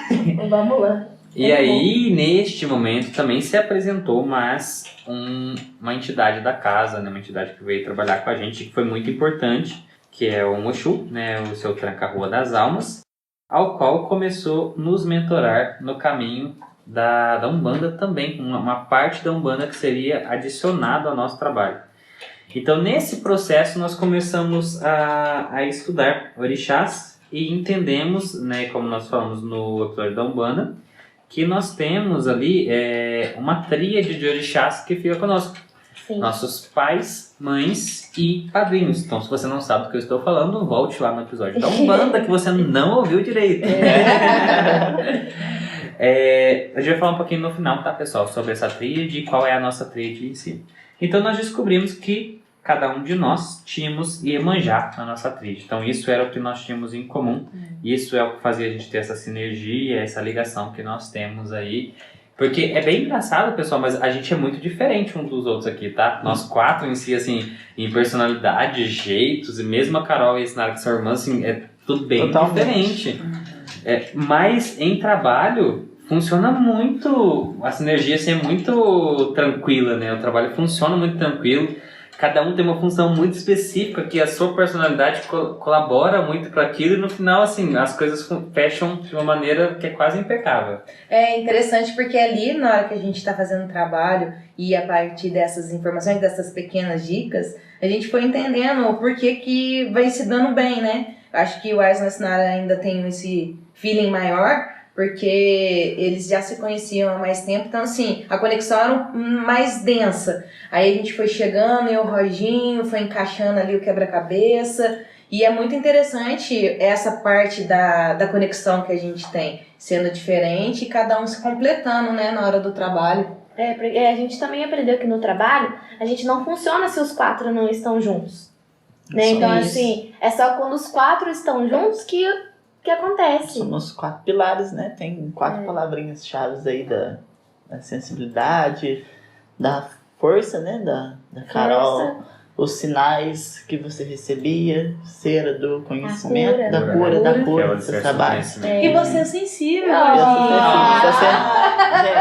Vamos lá. E aí, neste momento, também se apresentou uma entidade da casa, né? Uma entidade que veio trabalhar com a gente, que foi muito importante, que é o Mushu, né? O seu Tranca-Rua das Almas, ao qual começou a nos mentorar no caminho da Umbanda também, uma parte da Umbanda que seria adicionado ao nosso trabalho. Então, nesse processo, nós começamos a estudar orixás e entendemos, né, como nós falamos no episódio da Umbanda, que nós temos ali uma tríade de orixás que fica conosco. Sim. Nossos pais, mães e padrinhos. Então, se você não sabe do que eu estou falando, volte lá no episódio da Umbanda que você não ouviu direito. A gente vai falar um pouquinho no final, tá, pessoal, sobre essa tríade e qual é a nossa tríade em si. Então, nós descobrimos que cada um de nós tínhamos Iemanjá na nossa tríade. Então isso era o que nós tínhamos em comum. Isso é o que fazia a gente ter essa sinergia, essa ligação que nós temos aí. Porque é bem engraçado, pessoal, mas a gente é muito diferente um dos outros aqui, tá? Nós 4 em si, assim, em personalidade, jeitos, e mesmo a Carol e a Sinara, que são irmãs, assim, é tudo bem diferente. Mas em trabalho funciona muito, a sinergia assim, é muito tranquila, né? O trabalho funciona muito tranquilo. Cada um tem uma função muito específica que a sua personalidade colabora muito para aquilo e no final, assim, as coisas fecham de uma maneira que é quase impecável. É interessante porque ali, na hora que a gente está fazendo o trabalho e a partir dessas informações, dessas pequenas dicas, a gente foi entendendo o porquê que vai se dando bem, né? Acho que o Wesley e a Sinara ainda tem esse feeling maior, porque eles já se conheciam há mais tempo, então assim, a conexão era mais densa. Aí a gente foi chegando e o Roginho foi encaixando ali o quebra-cabeça, e é muito interessante essa parte da conexão que a gente tem, sendo diferente e cada um se completando, né, na hora do trabalho. Porque a gente também aprendeu que no trabalho, a gente não funciona se os 4 não estão juntos. Né? Então, assim, é só quando os 4 estão juntos que acontece. Somos 4 pilares, né? Tem 4 palavrinhas chaves aí da sensibilidade, da força, né? Da Carol, os sinais que você recebia, cera do conhecimento, da cura, do trabalho. E você é sensível,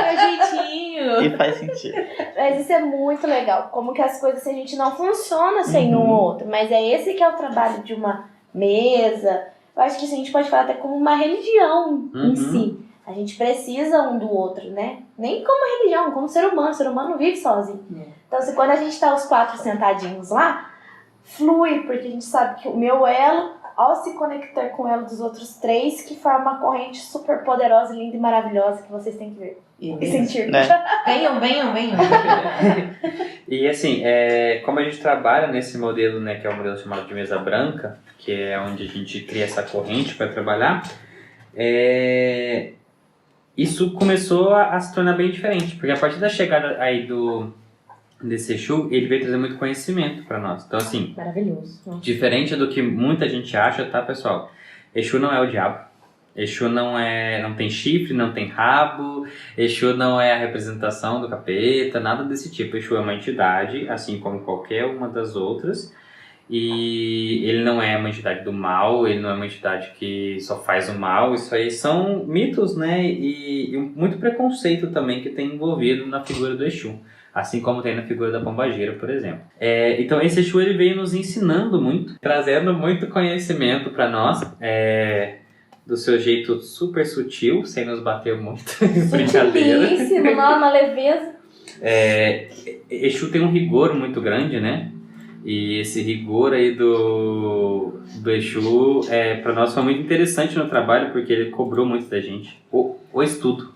jeitinho. E faz sentido. Mas isso é muito legal. Como que as coisas, a gente não funciona sem um ou outro. Mas é esse que é o trabalho de uma mesa. Eu acho que a gente pode falar até como uma religião em si. A gente precisa um do outro, né? Nem como religião, como ser humano. O ser humano não vive sozinho. Então, assim, quando a gente tá os 4 sentadinhos lá, flui, porque a gente sabe que o meu elo, ao se conectar com o elo dos outros 3, que forma uma corrente super poderosa, linda e maravilhosa que vocês têm que ver e sentir. Né? Venham. E assim, como a gente trabalha nesse modelo, né, que é o modelo chamado de mesa branca, que é onde a gente cria essa corrente para trabalhar, isso começou a se tornar bem diferente, porque a partir da chegada aí desse Exu, ele veio trazer muito conhecimento para nós. Então assim, maravilhoso. Diferente do que muita gente acha, tá, pessoal? Exu não é o diabo. Exu não tem chifre, não tem rabo. Exu não é a representação do capeta, nada desse tipo. Exu é uma entidade, assim como qualquer uma das outras. E ele não é uma entidade do mal, ele não é uma entidade que só faz o mal. Isso aí são mitos, né? E muito preconceito também que tem envolvido na figura do Exu. Assim como tem na figura da pombagira, por exemplo. Então esse Exu ele veio nos ensinando muito, trazendo muito conhecimento para nós, do seu jeito super sutil, sem nos bater muito. Brincadeira. Sutilíssimo, uma leveza. Exu tem um rigor muito grande, né? E esse rigor aí do Exu, para nós foi muito interessante no trabalho, porque ele cobrou muito da gente. O estudo.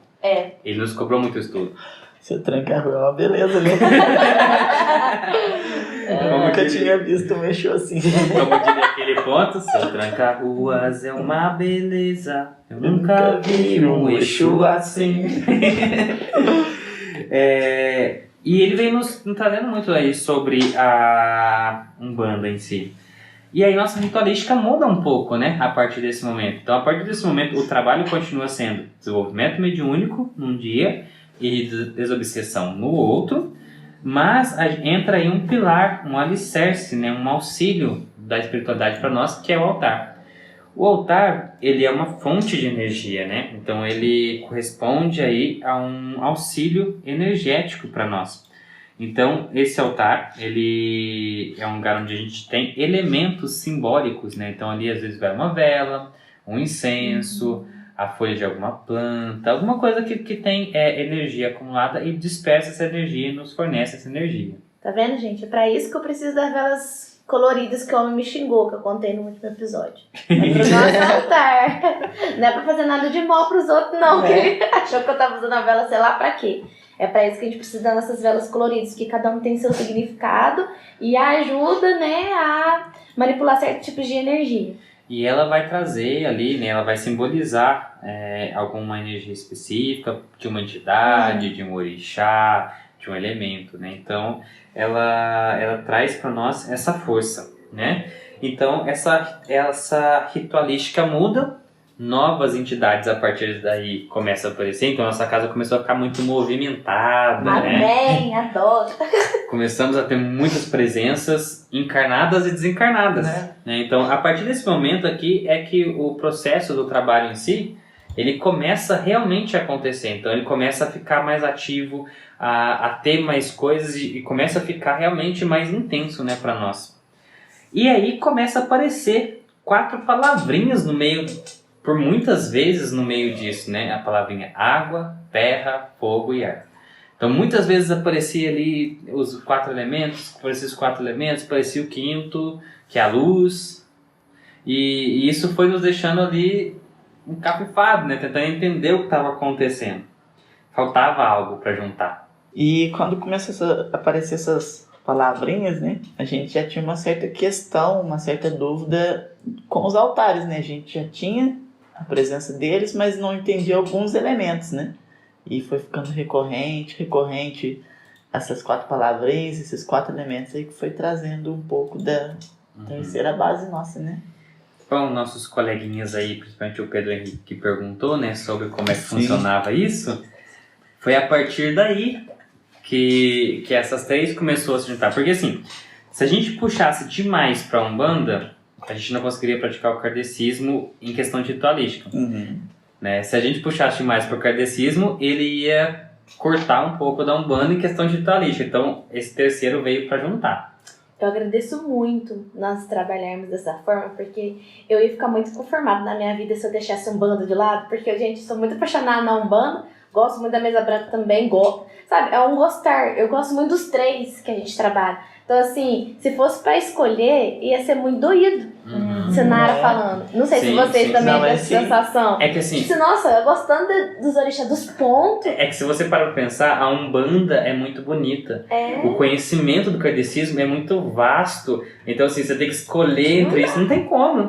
Ele nos cobrou muito o estudo. Seu tranca-rua é uma beleza, né? Eu nunca tinha visto um Exu assim. Como diria aquele ponto, seu tranca-ruas é uma beleza. Eu nunca vi um Exu assim. E ele vem nos trazendo muito aí sobre a Umbanda em si. E aí nossa ritualística muda um pouco, né? A partir desse momento. Então, a partir desse momento, o trabalho continua sendo desenvolvimento mediúnico num dia e desobsessão no outro, mas entra aí um pilar, um alicerce, né, um auxílio da espiritualidade para nós, que é o altar. O altar, ele é uma fonte de energia, né? Então ele corresponde aí a um auxílio energético para nós. Então esse altar, ele é um lugar onde a gente tem elementos simbólicos, né? Então ali às vezes vai uma vela, um incenso, a folha de alguma planta, alguma coisa que tem energia acumulada e dispersa essa energia e nos fornece essa energia. Tá vendo, gente? É pra isso que eu preciso das velas coloridas que o homem me xingou, que eu contei no último episódio. É pro nosso altar. Não é pra fazer nada de mal pros outros, não. Que ele achou que eu tava usando a vela, sei lá pra quê. É pra isso que a gente precisa das nossas velas coloridas, que cada um tem seu significado e ajuda, né, a manipular certos tipos de energia. E ela vai trazer ali, né, ela vai simbolizar alguma energia específica de uma entidade, de um orixá, de um elemento, né? Então, ela traz para nós essa força, né? Então, essa ritualística muda, novas entidades a partir daí começam a aparecer, então nossa casa começou a ficar muito movimentada, né? Amém, adoro. Começamos a ter muitas presenças encarnadas e desencarnadas, né? Então, a partir desse momento aqui é que o processo do trabalho em si, ele começa realmente a acontecer, então ele começa a ficar mais ativo, a ter mais coisas e começa a ficar realmente mais intenso, né, para nós. E aí começa a aparecer 4 palavrinhas no meio, por muitas vezes no meio disso, né? A palavrinha água, terra, fogo e ar. Então muitas vezes aparecia ali os 4 elementos, aparecia os 4 elementos, aparecia o 5º, que é a luz. E isso foi nos deixando ali encafifado, né? Tentando entender o que estava acontecendo. Faltava algo para juntar. E quando começam a aparecer essas palavrinhas, né, a gente já tinha uma certa questão, uma certa dúvida com os altares, né? A gente já tinha a presença deles, mas não entendia alguns elementos, né? E foi ficando recorrente essas 4 palavrinhas, esses 4 elementos aí que foi trazendo um pouco da terceira base nossa, né? Bom, nossos coleguinhas aí, principalmente o Pedro Henrique, que perguntou, né, sobre como é que funcionava isso, foi a partir daí que essas 3 começou a se juntar. Porque assim, se a gente puxasse demais para a Umbanda, a gente não conseguiria praticar o kardecismo em questão de ritualística. Né? Se a gente puxasse demais para o kardecismo, ele ia cortar um pouco da Umbanda em questão de ritualística. Então, esse terceiro veio para juntar. Eu agradeço muito nós trabalharmos dessa forma, porque eu ia ficar muito conformada na minha vida se eu deixasse a Umbanda de lado, porque eu, gente, sou muito apaixonada na Umbanda, gosto muito da mesa branca também, sabe, é um gostar, eu gosto muito dos 3 que a gente trabalha. Então, assim, se fosse pra escolher, ia ser muito doído. Sinara falando. Não sei se vocês também têm essa sensação. É que assim... Nossa, eu gostando dos orixás, dos pontos. É que se você parar pra pensar, a Umbanda é muito bonita. O conhecimento do kardecismo é muito vasto. Então, assim, você tem que escolher entre isso. Não tem como.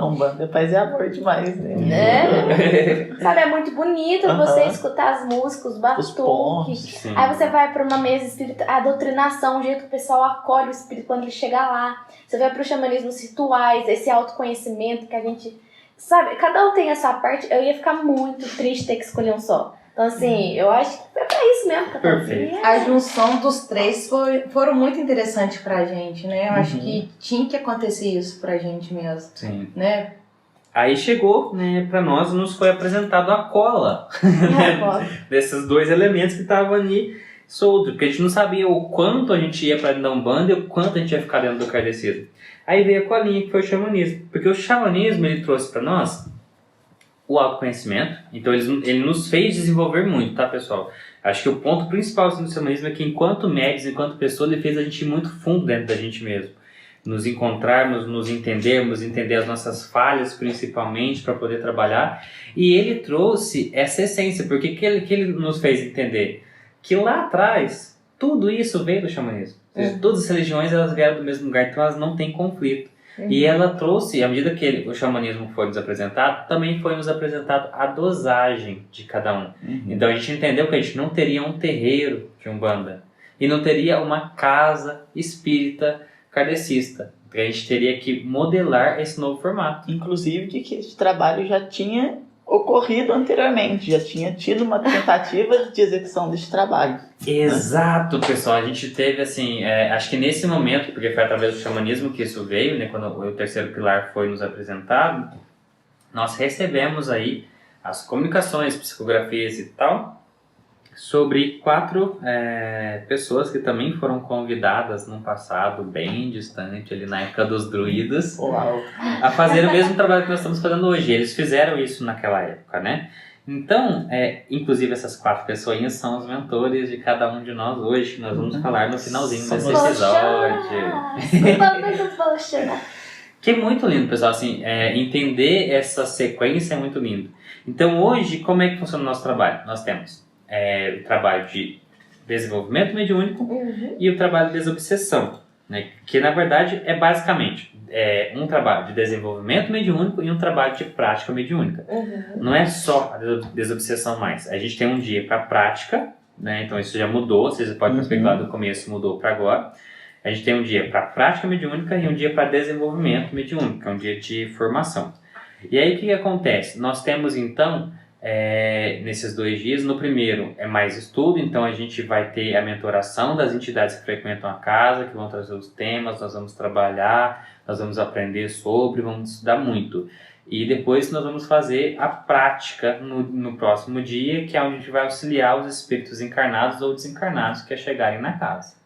A Umbanda é paz e amor demais, né? Sabe, é muito bonito você escutar as músicas, os batuques. Aí você vai pra uma mesa espírita, a doutrinação, o jeito que o pessoal acolhe o espírito quando ele chega lá. Você vai pro xamanismo, os rituais, esse autoconhecimento que a gente... Sabe, cada um tem a sua parte. Eu ia ficar muito triste ter que escolher um só. Então, assim, eu acho que é pra isso mesmo. Perfeito. A junção dos 3 foram muito interessantes pra gente, né? Eu acho que tinha que acontecer isso pra gente mesmo. Sim. Né? Aí chegou, né, pra nós, nos foi apresentado a cola. Desses 2 elementos que estavam ali soltos. Porque a gente não sabia o quanto a gente ia pra dentro da Umbanda e o quanto a gente ia ficar dentro do kardecismo. Aí veio a colinha, que foi o xamanismo. Porque o xamanismo, ele trouxe pra nós o autoconhecimento. Então, ele nos fez desenvolver muito, tá, pessoal? Acho que o ponto principal do xamanismo é que, enquanto médios, enquanto pessoa, ele fez a gente ir muito fundo dentro da gente mesmo. Nos encontrarmos, nos entendermos, entender as nossas falhas, principalmente, para poder trabalhar. E ele trouxe essa essência. Porque que ele nos fez entender? Que lá atrás, tudo isso veio do xamanismo. Todas as religiões, elas vieram do mesmo lugar, então elas não têm conflito. E ela trouxe, à medida que o xamanismo foi nos apresentado, também foi nos apresentado a dosagem de cada um. Então a gente entendeu que a gente não teria um terreiro de Umbanda e não teria uma casa espírita kardecista. A gente teria que modelar esse novo formato. Inclusive de que esse trabalho já tinha ocorrido anteriormente, já tinha tido uma tentativa de execução desse trabalho. Exato, pessoal. A gente teve, assim, acho que nesse momento, porque foi através do xamanismo que isso veio, né, quando o terceiro pilar foi nos apresentado, nós recebemos aí as comunicações, psicografias e tal, sobre 4 pessoas que também foram convidadas num passado bem distante, ali na época dos druidas, a fazer o mesmo trabalho que nós estamos fazendo hoje. Eles fizeram isso naquela época, né? Então, inclusive essas 4 pessoinhas são os mentores de cada um de nós hoje, que nós vamos falar no finalzinho desse episódio. Que é muito lindo, pessoal, assim, entender essa sequência é muito lindo. Então hoje, como é que funciona o nosso trabalho? Nós temos o trabalho de desenvolvimento mediúnico e o trabalho de desobsessão, né? Que na verdade é basicamente um trabalho de desenvolvimento mediúnico e um trabalho de prática mediúnica. Não é só a desobsessão mais. A gente tem um dia para prática né? Então isso já mudou, você pode perceber que lá do começo mudou para agora. A gente tem um dia para prática mediúnica e um dia para desenvolvimento mediúnico, que é um dia de formação. E aí o que acontece? Nós temos então, nesses 2 dias, no primeiro é mais estudo, então a gente vai ter a mentoração das entidades que frequentam a casa, que vão trazer os temas, nós vamos trabalhar, nós vamos aprender sobre, vamos estudar muito. E depois nós vamos fazer a prática no próximo dia, que é onde a gente vai auxiliar os espíritos encarnados ou desencarnados que chegarem na casa.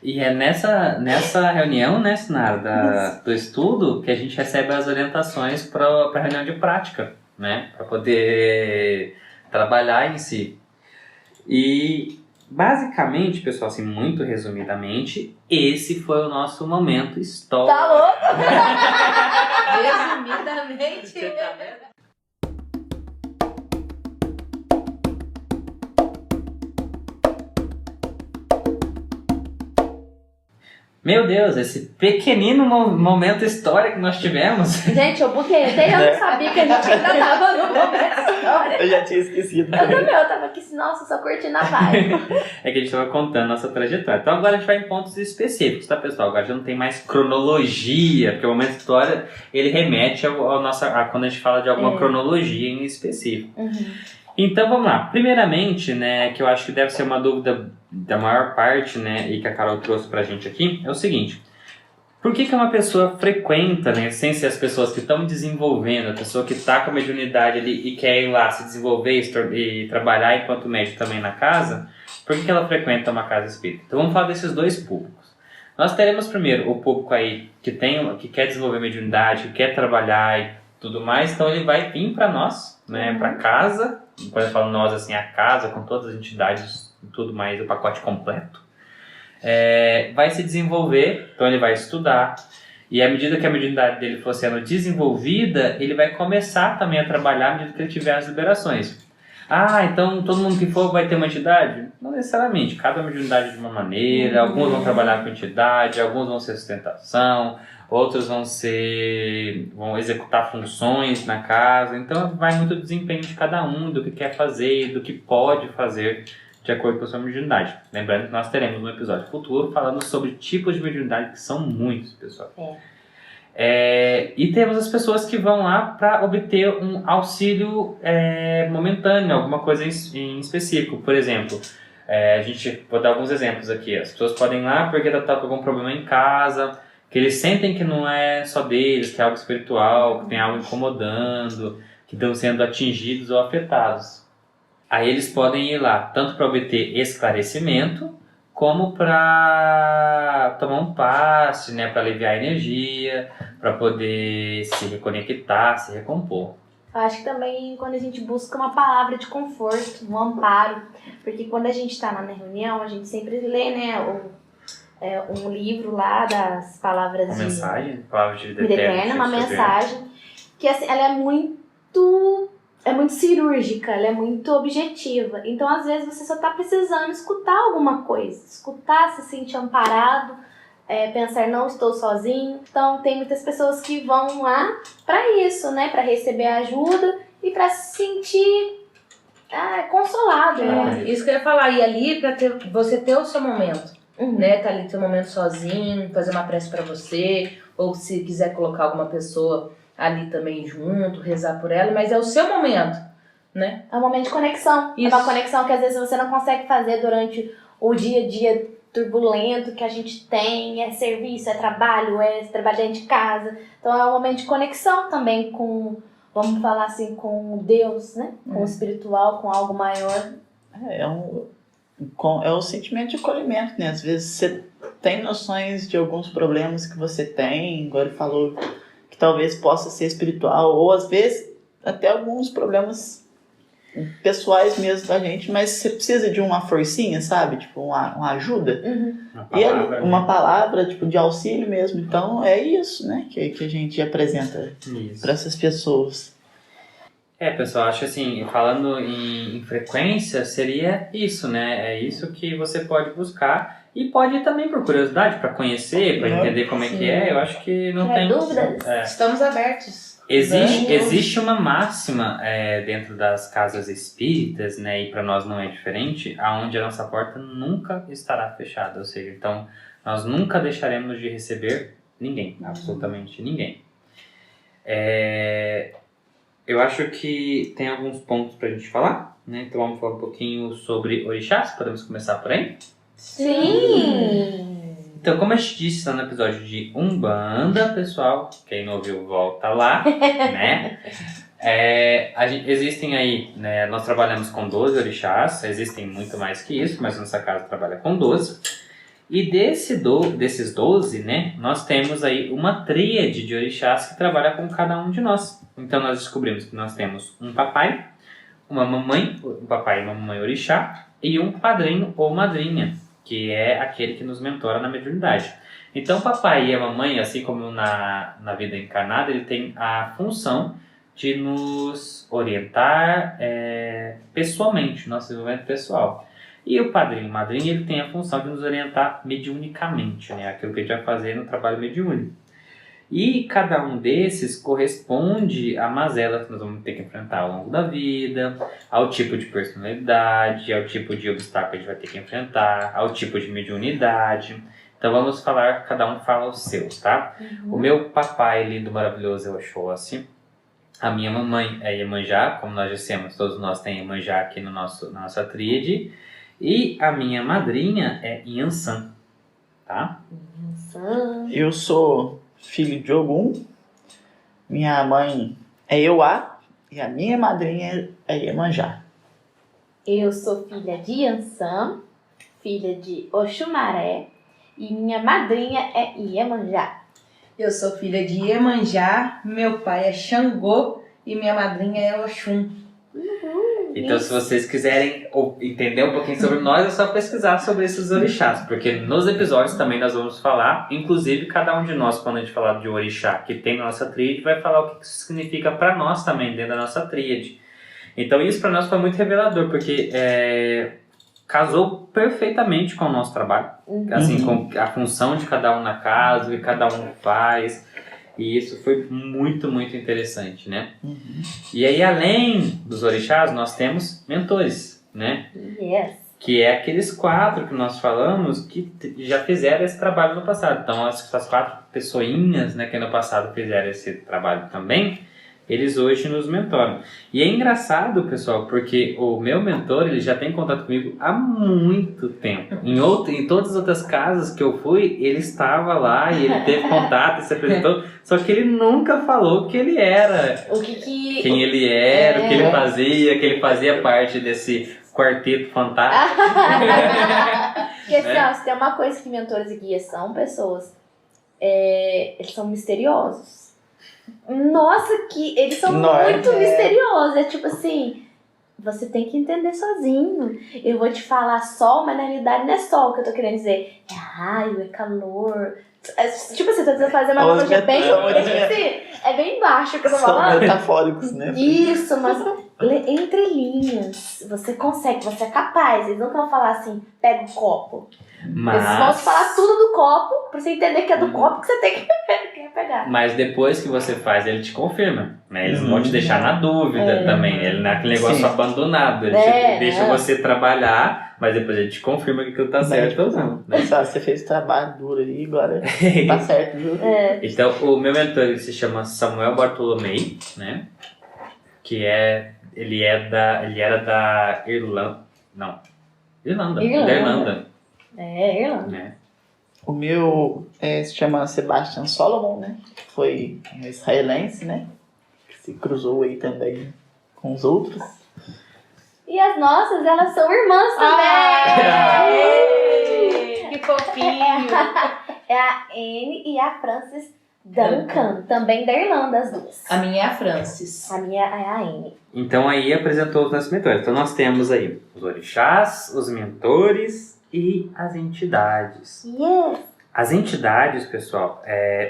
E é nessa reunião, né, Sinara, do estudo, que a gente recebe as orientações para a reunião de prática, né, para poder trabalhar em si. E basicamente, pessoal, assim, muito resumidamente, esse foi o nosso momento histórico. Tá louco? Resumidamente. Meu Deus, esse pequenino momento histórico que nós tivemos. Gente, eu buquei, até eu não sabia que a gente ainda tava no momento histórico. Eu já tinha esquecido. Eu tava aqui, nossa, só curtindo a vibe. É que a gente estava contando nossa trajetória. Então agora a gente vai em pontos específicos, tá, pessoal? Agora já não tem mais cronologia, porque o momento história, ele remete a quando a gente fala de alguma cronologia em específico. Então vamos lá. Primeiramente, né, que eu acho que deve ser uma dúvida da maior parte, né, e que a Carol trouxe pra gente aqui, é o seguinte: por que uma pessoa frequenta, né, sem ser as pessoas que estão desenvolvendo, a pessoa que está com a mediunidade ali e quer ir lá se desenvolver e trabalhar enquanto médico também na casa, por que ela frequenta uma casa espírita? Então vamos falar desses 2 públicos. Nós teremos primeiro o público aí que quer desenvolver mediunidade, que quer trabalhar e tudo mais, então ele vai vir para nós, né, para casa, quando eu falo nós, assim, a casa com todas as entidades e tudo mais, o pacote completo, vai se desenvolver, então ele vai estudar, e à medida que a mediunidade dele for sendo desenvolvida, ele vai começar também a trabalhar à medida que ele tiver as liberações. Então todo mundo que for vai ter uma entidade? Não necessariamente, cada mediunidade de uma maneira, alguns vão trabalhar com entidade, alguns vão ser sustentação, outros vão executar funções na casa, então vai muito do desempenho de cada um, do que quer fazer, do que pode fazer de acordo com a sua mediunidade. Lembrando que nós teremos um episódio futuro falando sobre tipos de mediunidade, que são muitos, pessoal. E temos as pessoas que vão lá para obter um auxílio momentâneo, alguma coisa em específico. Por exemplo, vou dar alguns exemplos aqui. As pessoas podem ir lá porque estão com algum problema em casa, que eles sentem que não é só deles, que é algo espiritual, que tem algo incomodando, que estão sendo atingidos ou afetados. Aí eles podem ir lá tanto para obter esclarecimento, como para tomar um passe, né, para aliviar a energia, para poder se reconectar, se recompor. Eu acho que também quando a gente busca uma palavra de conforto, um amparo, porque quando a gente está na reunião, a gente sempre lê, né, um livro lá das palavras uma mensagem, palavras de vida eterna, uma mensagem que assim, ela é muito cirúrgica, ela é muito objetiva. Então, às vezes, você só está precisando escutar alguma coisa, escutar, se sentir amparado, pensar, não estou sozinho. Então, tem muitas pessoas que vão lá para isso, né? Para receber ajuda e para se sentir consolado. Né? Isso que eu ia falar, e ali para você ter o seu momento. Né, tá ali seu momento sozinho, fazer uma prece para você, ou se quiser colocar alguma pessoa ali também junto, rezar por ela, mas é o seu momento, né? É um momento de conexão. Isso. É uma conexão que às vezes você não consegue fazer durante o dia a dia turbulento que a gente tem, é serviço, é trabalho, trabalhar dentro de casa. Então é um momento de conexão também com, vamos falar assim, com Deus, né? Com o espiritual, com algo maior. É o sentimento de acolhimento, né? Às vezes você tem noções de alguns problemas que você tem, agora ele falou que talvez possa ser espiritual, ou às vezes até alguns problemas pessoais mesmo da gente, mas você precisa de uma forcinha, sabe? Tipo, uma ajuda. Uma palavra tipo, de auxílio mesmo. Então é isso, né? Que a gente apresenta para essas pessoas. Pessoal, acho assim, falando em frequência, seria isso, né? É isso que você pode buscar e pode ir também por curiosidade, para conhecer, para entender como é que é. Eu acho que não tem dúvidas. Estamos abertos. Existe uma máxima dentro das casas espíritas, né, e para nós não é diferente, aonde a nossa porta nunca estará fechada, ou seja, então nós nunca deixaremos de receber ninguém, absolutamente ninguém. Eu acho que tem alguns pontos pra gente falar, né, então vamos falar um pouquinho sobre orixás, podemos começar por aí? Sim! Então, como a gente disse lá no episódio de Umbanda, pessoal, quem não ouviu, volta lá, né? Existem aí, né, nós trabalhamos com 12 orixás, existem muito mais que isso, mas nossa casa trabalha com 12. E desses 12, né, nós temos aí uma tríade de orixás que trabalha com cada um de nós. Então, nós descobrimos que nós temos um papai, uma mamãe, um papai e uma mamãe orixá, e um padrinho ou madrinha, que é aquele que nos mentora na mediunidade. Então, o papai e a mamãe, assim como na vida encarnada, ele tem a função de nos orientar pessoalmente, nosso desenvolvimento pessoal. E o padrinho e madrinha, ele tem a função de nos orientar mediunicamente, né? Aquilo que a gente vai fazer no trabalho mediúnico. E cada um desses corresponde à mazela que nós vamos ter que enfrentar ao longo da vida, ao tipo de personalidade, ao tipo de obstáculo que a gente vai ter que enfrentar, ao tipo de mediunidade. Então vamos falar, cada um fala os seus, tá? O meu papai lindo, maravilhoso é o Oxóssi. A minha mamãe é Iemanjá, como nós dissemos, todos nós temos Iemanjá aqui na nossa tríade. E a minha madrinha é Yansan, tá? Eu sou filho de Ogum, minha mãe é Euá e a minha madrinha é Iemanjá. Eu sou filha de Yansan, filha de Oxumaré, e minha madrinha é Iemanjá. Eu sou filha de Iemanjá, meu pai é Xangô e minha madrinha é Oxum. Então, se vocês quiserem entender um pouquinho sobre nós, é só pesquisar sobre esses orixás, porque nos episódios também nós vamos falar, inclusive cada um de nós, quando a gente falar de orixá que tem na nossa tríade, vai falar o que isso significa para nós também, dentro da nossa tríade. Então, isso para nós foi muito revelador, porque casou perfeitamente com o nosso trabalho, assim, com a função de cada um na casa, o que cada um faz. E isso foi muito, muito interessante, né? E aí, além dos orixás, nós temos mentores, né? Yes. Que é aqueles 4 que nós falamos que já fizeram esse trabalho no passado. Então, essas 4 pessoinhas, né, que no passado fizeram esse trabalho também, eles hoje nos mentoram. E é engraçado, pessoal, porque o meu mentor, ele já tem contato comigo há muito tempo. Em todas as outras casas que eu fui, ele estava lá e ele teve contato e se apresentou. Só que ele nunca falou que ele era, quem ele era, o que ele fazia, que ele fazia parte desse quarteto fantástico. Porque assim, ó, se tem uma coisa que mentores e guias são pessoas, eles são misteriosos. Nossa, que eles são muito misteriosos. É tipo assim, você tem que entender sozinho. Eu vou te falar sol, mas na realidade não é sol que eu tô querendo dizer. É raio, é calor. Tipo assim, tô tentando fazer uma analogia bem é bem baixo que eu tô São falando. metafóricos, né? Isso, mas entre linhas, você consegue, você é capaz. Eles não vão falar assim, pega o copo. Eles vão te falar tudo do copo, pra você entender que é do copo que você tem que pegar. Mas depois que você faz, ele te confirma, né? Eles não vão te deixar na dúvida também. Ele não é aquele negócio abandonado. Ele deixa você trabalhar, mas depois ele te confirma que aquilo tá certo ou não. Né? Você fez trabalho duro aí, agora tá certo, viu? Então, o meu mentor, ele se chama Samuel Bartolomei, né? Que ele era da Irlanda. Não. Da Irlanda. Irlanda. O meu se chama Sebastian Solomon, né? Foi um israelense, né? Que se cruzou aí também com os outros. E as nossas, elas são irmãs também! Que fofinho! É a Anne e a Frances Duncan, também da Irlanda, as duas. A minha é a Frances. A minha é a Anne. Então aí apresentou os nossos mentores. Então nós temos aí os orixás, os mentores e as entidades. Yes! As entidades, pessoal,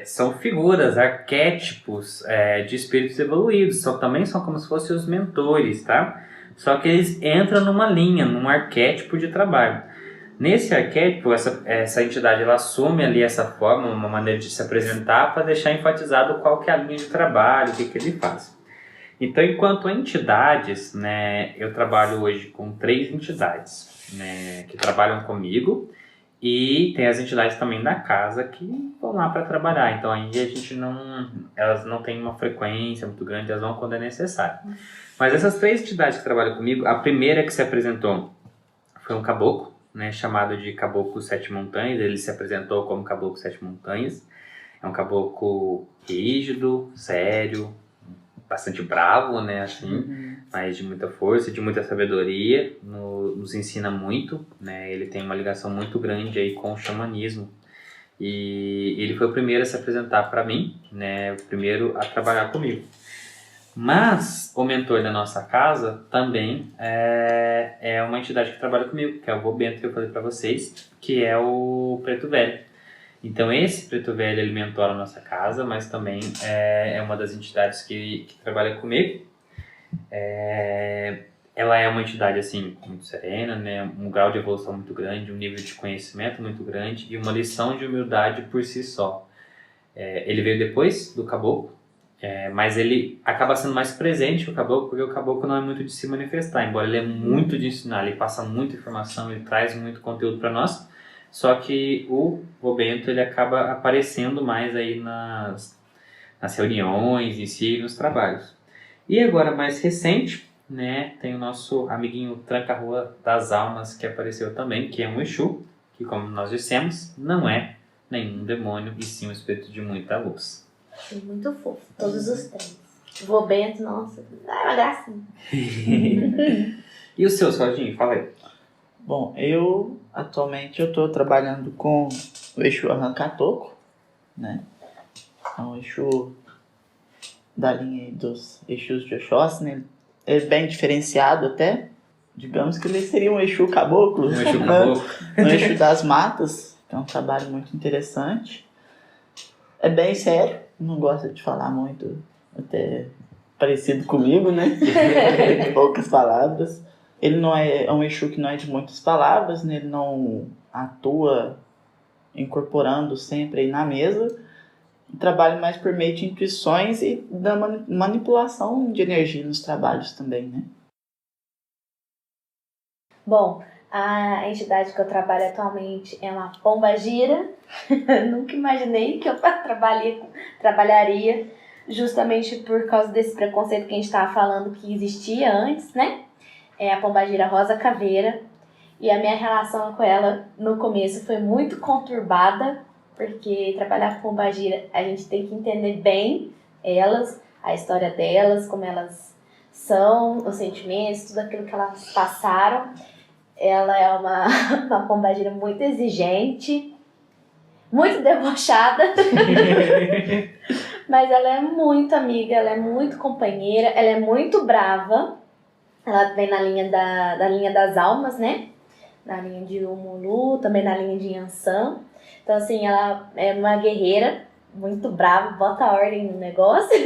são figuras, arquétipos de espíritos evoluídos. Também são como se fossem os mentores, tá? Só que eles entram numa linha, num arquétipo de trabalho. Nesse arquétipo, essa entidade ela assume ali essa forma, uma maneira de se apresentar para deixar enfatizado qual que é a linha de trabalho, o que ele faz. Então, enquanto entidades, né, eu trabalho hoje com 3 entidades, né, que trabalham comigo, e tem as entidades também da casa que vão lá para trabalhar. Então, aí elas não têm uma frequência muito grande, elas vão quando é necessário. Mas essas 3 entidades que trabalham comigo, a primeira que se apresentou foi um caboclo, né, chamado de Caboclo Sete Montanhas. Ele se apresentou como Caboclo Sete Montanhas. É um caboclo rígido, sério, bastante bravo, né, assim, mas de muita força, de muita sabedoria, nos ensina muito, né, ele tem uma ligação muito grande aí com o xamanismo. E ele foi o primeiro a se apresentar para mim, né, o primeiro a trabalhar comigo. Mas o mentor da nossa casa também é uma entidade que trabalha comigo, que é o vô Bento, que eu falei para vocês, que é o Preto Velho. Então esse Preto Velho ele mentora a nossa casa, mas também é uma das entidades que trabalha comigo. Ela é uma entidade assim muito serena, né? Um grau de evolução muito grande, um nível de conhecimento muito grande e uma lição de humildade por si só. Ele veio depois do caboclo, mas ele acaba sendo mais presente que o caboclo, porque o caboclo não é muito de se manifestar, embora ele é muito de ensinar, ele passa muita informação, ele traz muito conteúdo para nós. Só que o vô Bento ele acaba aparecendo mais aí nas reuniões em si, nos trabalhos. E agora mais recente, né, tem o nosso amiguinho Tranca-Rua das Almas que apareceu também, que é um Exu, que como nós dissemos, não é nenhum demônio e sim um espírito de muita luz. Muito fofo, todos os 3. Vô Bento, nossa, é uma gracinha. E o seu, Sodinho? Fala aí. Bom, atualmente eu estou trabalhando com o Exu Arrancatoco, né? É um Exu da linha dos Exus de Oxóssi, né? É bem diferenciado até. Digamos que ele seria um Exu caboclo. Um Exu caboclo. Um Exu das matas, que é um trabalho muito interessante. É bem sério, não gosta de falar muito, até parecido comigo, né? Poucas palavras. Ele não é um Exu que não é de muitas palavras, né? Ele não atua incorporando sempre aí na mesa. Trabalha mais por meio de intuições e da manipulação de energia nos trabalhos também, né? Bom, a entidade que eu trabalho atualmente é uma pombagira. Nunca imaginei que eu trabalharia justamente por causa desse preconceito que a gente estava falando que existia antes, né? É a pombagira Rosa Caveira. E a minha relação com ela no começo foi muito conturbada, porque trabalhar com pombagira a gente tem que entender bem elas, a história delas, como elas são, os sentimentos, tudo aquilo que elas passaram. Ela é uma pombagira muito exigente, muito debochada, mas ela é muito amiga, ela é muito companheira, ela é muito brava. Ela vem na linha da linha das almas, né? Na linha de Umulu, também na linha de Yansan. Então, assim, ela é uma guerreira, muito brava, bota ordem no negócio.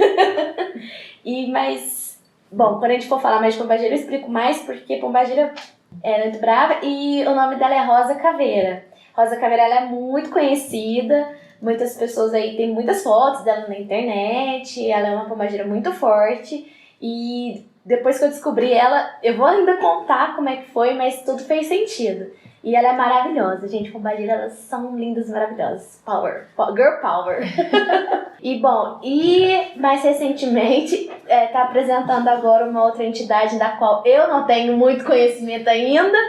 Mas, bom, quando a gente for falar mais de pombagira, eu explico mais, porque pombagira é muito brava e o nome dela é Rosa Caveira. Rosa Caveira, ela é muito conhecida, muitas pessoas aí têm muitas fotos dela na internet, ela é uma pombagira muito forte e depois que eu descobri ela, eu vou ainda contar como é que foi, mas tudo fez sentido. E ela é maravilhosa, gente, pombagira, elas são lindas e maravilhosas. Girl power. E bom, mais recentemente, tá apresentando agora uma outra entidade da qual eu não tenho muito conhecimento ainda,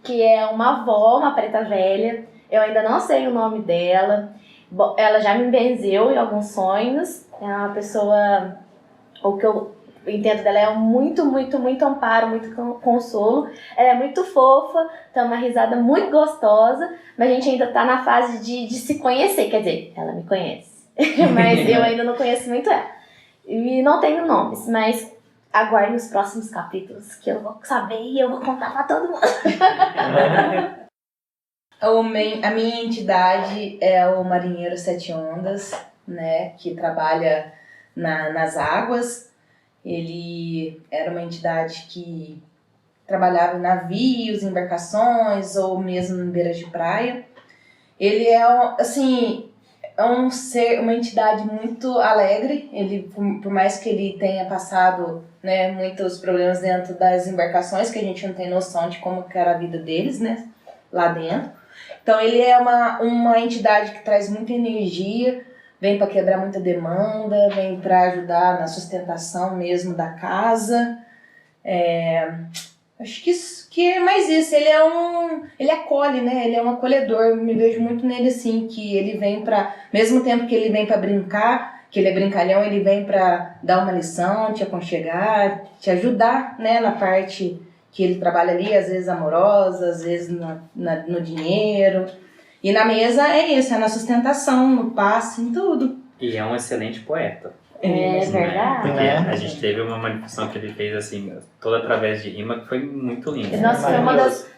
que é uma avó, uma preta velha. Eu ainda não sei o nome dela. Bom, ela já me benzeu em alguns sonhos. É uma pessoa, o que eu entendo dela é muito, muito, muito amparo, muito consolo. Ela é muito fofa, tem uma risada muito gostosa, mas a gente ainda tá na fase de se conhecer. Quer dizer, ela me conhece, mas eu ainda não conheço muito ela. E não tenho nomes, mas aguarde nos próximos capítulos, que eu vou saber e eu vou contar pra todo mundo. A minha entidade é o Marinheiro Sete Ondas, né, que trabalha nas águas. Ele era uma entidade que trabalhava em navios, embarcações ou mesmo em beiras de praia. Ele é, assim, um ser, uma entidade muito alegre. Ele, por mais que ele tenha passado, né, muitos problemas dentro das embarcações, que a gente não tem noção de como que era a vida deles, né, lá dentro. Então ele é uma entidade que traz muita energia, vem para quebrar muita demanda, vem para ajudar na sustentação mesmo da casa. Acho que é mais isso. Ele acolhe, né? Ele é um acolhedor. Eu me vejo muito nele assim, que ele vem para, mesmo tempo que ele vem para brincar, que ele é brincalhão, ele vem para dar uma lição, te aconchegar, te ajudar, né, na parte que ele trabalha ali, às vezes amorosa, às vezes no dinheiro. E na mesa é isso, é na sustentação, no passe, em tudo. E é um excelente poeta. É Assim, verdade. Porque a gente teve uma manifestação que ele fez assim, toda através de rima, que foi muito linda. Nossa,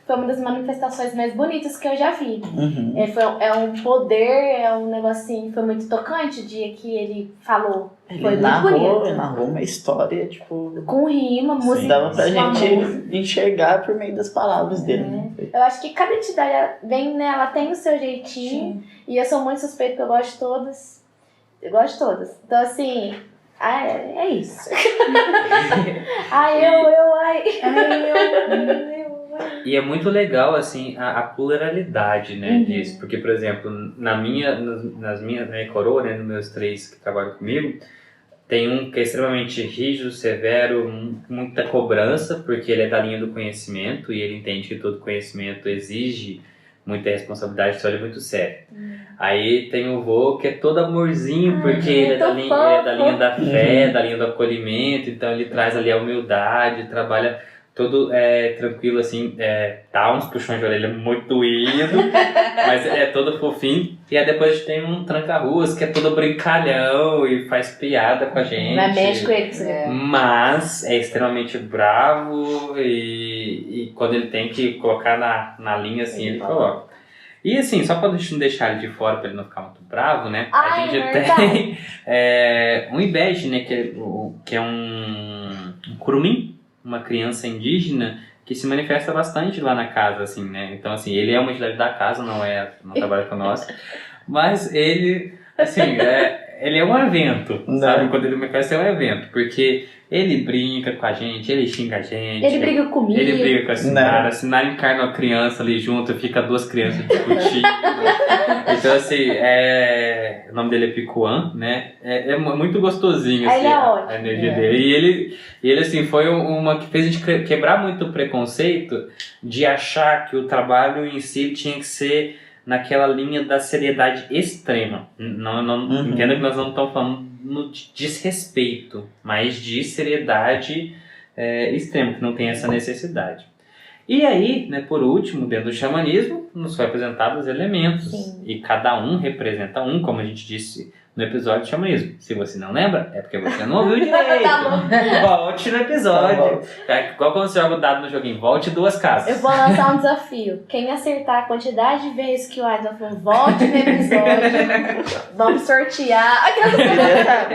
foi uma das manifestações mais bonitas que eu já vi. Uhum. É um poder, é um negocinho, foi muito tocante o dia que ele falou. Foi Ele muito bonito. narrou uma história, tipo, Com rima, música. dava pra com gente amor. enxergar por meio das palavras dele. Né? Eu acho que cada entidade vem, né, ela tem o seu jeitinho. E eu sou muito suspeita porque eu gosto de todas. Eu gosto de todas. Então, assim, é isso. E é muito legal, assim, a pluralidade, né, disso. Porque, por exemplo, nas minha coroa, né, nos meus 3 que trabalham comigo, tem um que é extremamente rígido, severo, muita cobrança, porque ele é da linha do conhecimento e ele entende que todo conhecimento exige muita responsabilidade, então ele é muito sério. Aí tem o vô que é todo amorzinho, porque ele é da linha da fé, da linha do acolhimento, então ele traz ali a humildade, trabalha todo tranquilo, assim, dá uns puxões de orelha muito doído, mas é todo fofinho. E aí depois a gente tem um tranca-ruas que é todo brincalhão e faz piada com a gente. Mas mexe com ele, você Mas é extremamente bravo e quando ele tem que colocar na linha, assim, ele coloca. E assim, só pra não deixar ele de fora, pra ele não ficar muito bravo, né? A gente tem um Ibege, né? Que é um curumim, uma criança indígena que se manifesta bastante lá na casa, assim, né? Então, assim, ele é uma entidade da casa, não trabalha conosco. Mas ele, assim, ele é um evento, sabe? Quando ele manifesta, é um evento. Porque ele brinca com a gente, ele xinga a gente. Ele briga comigo. Ele briga com a Sinara. A Sinara encarna uma criança ali junto, fica 2 crianças discutindo. Então, assim, o nome dele é Picuan, né? É muito gostosinho, assim, a energia dele. E ele, assim, foi uma que fez a gente quebrar muito o preconceito de achar que o trabalho em si tinha que ser naquela linha da seriedade extrema. Entenda que nós não estamos falando no desrespeito, mas de seriedade extrema, que não tem essa necessidade. E aí, né, por último, dentro do xamanismo, nos foi apresentado os elementos. Sim. E cada um representa um, como a gente disse no episódio de xamanismo. Se você não lembra, é porque você não ouviu direito. Volte no episódio. Igual quando você joga o dado no joguinho, volte 2 casas. Eu vou lançar um desafio. Quem acertar a quantidade de vezes que o Aida falou, volte no episódio, vamos sortear.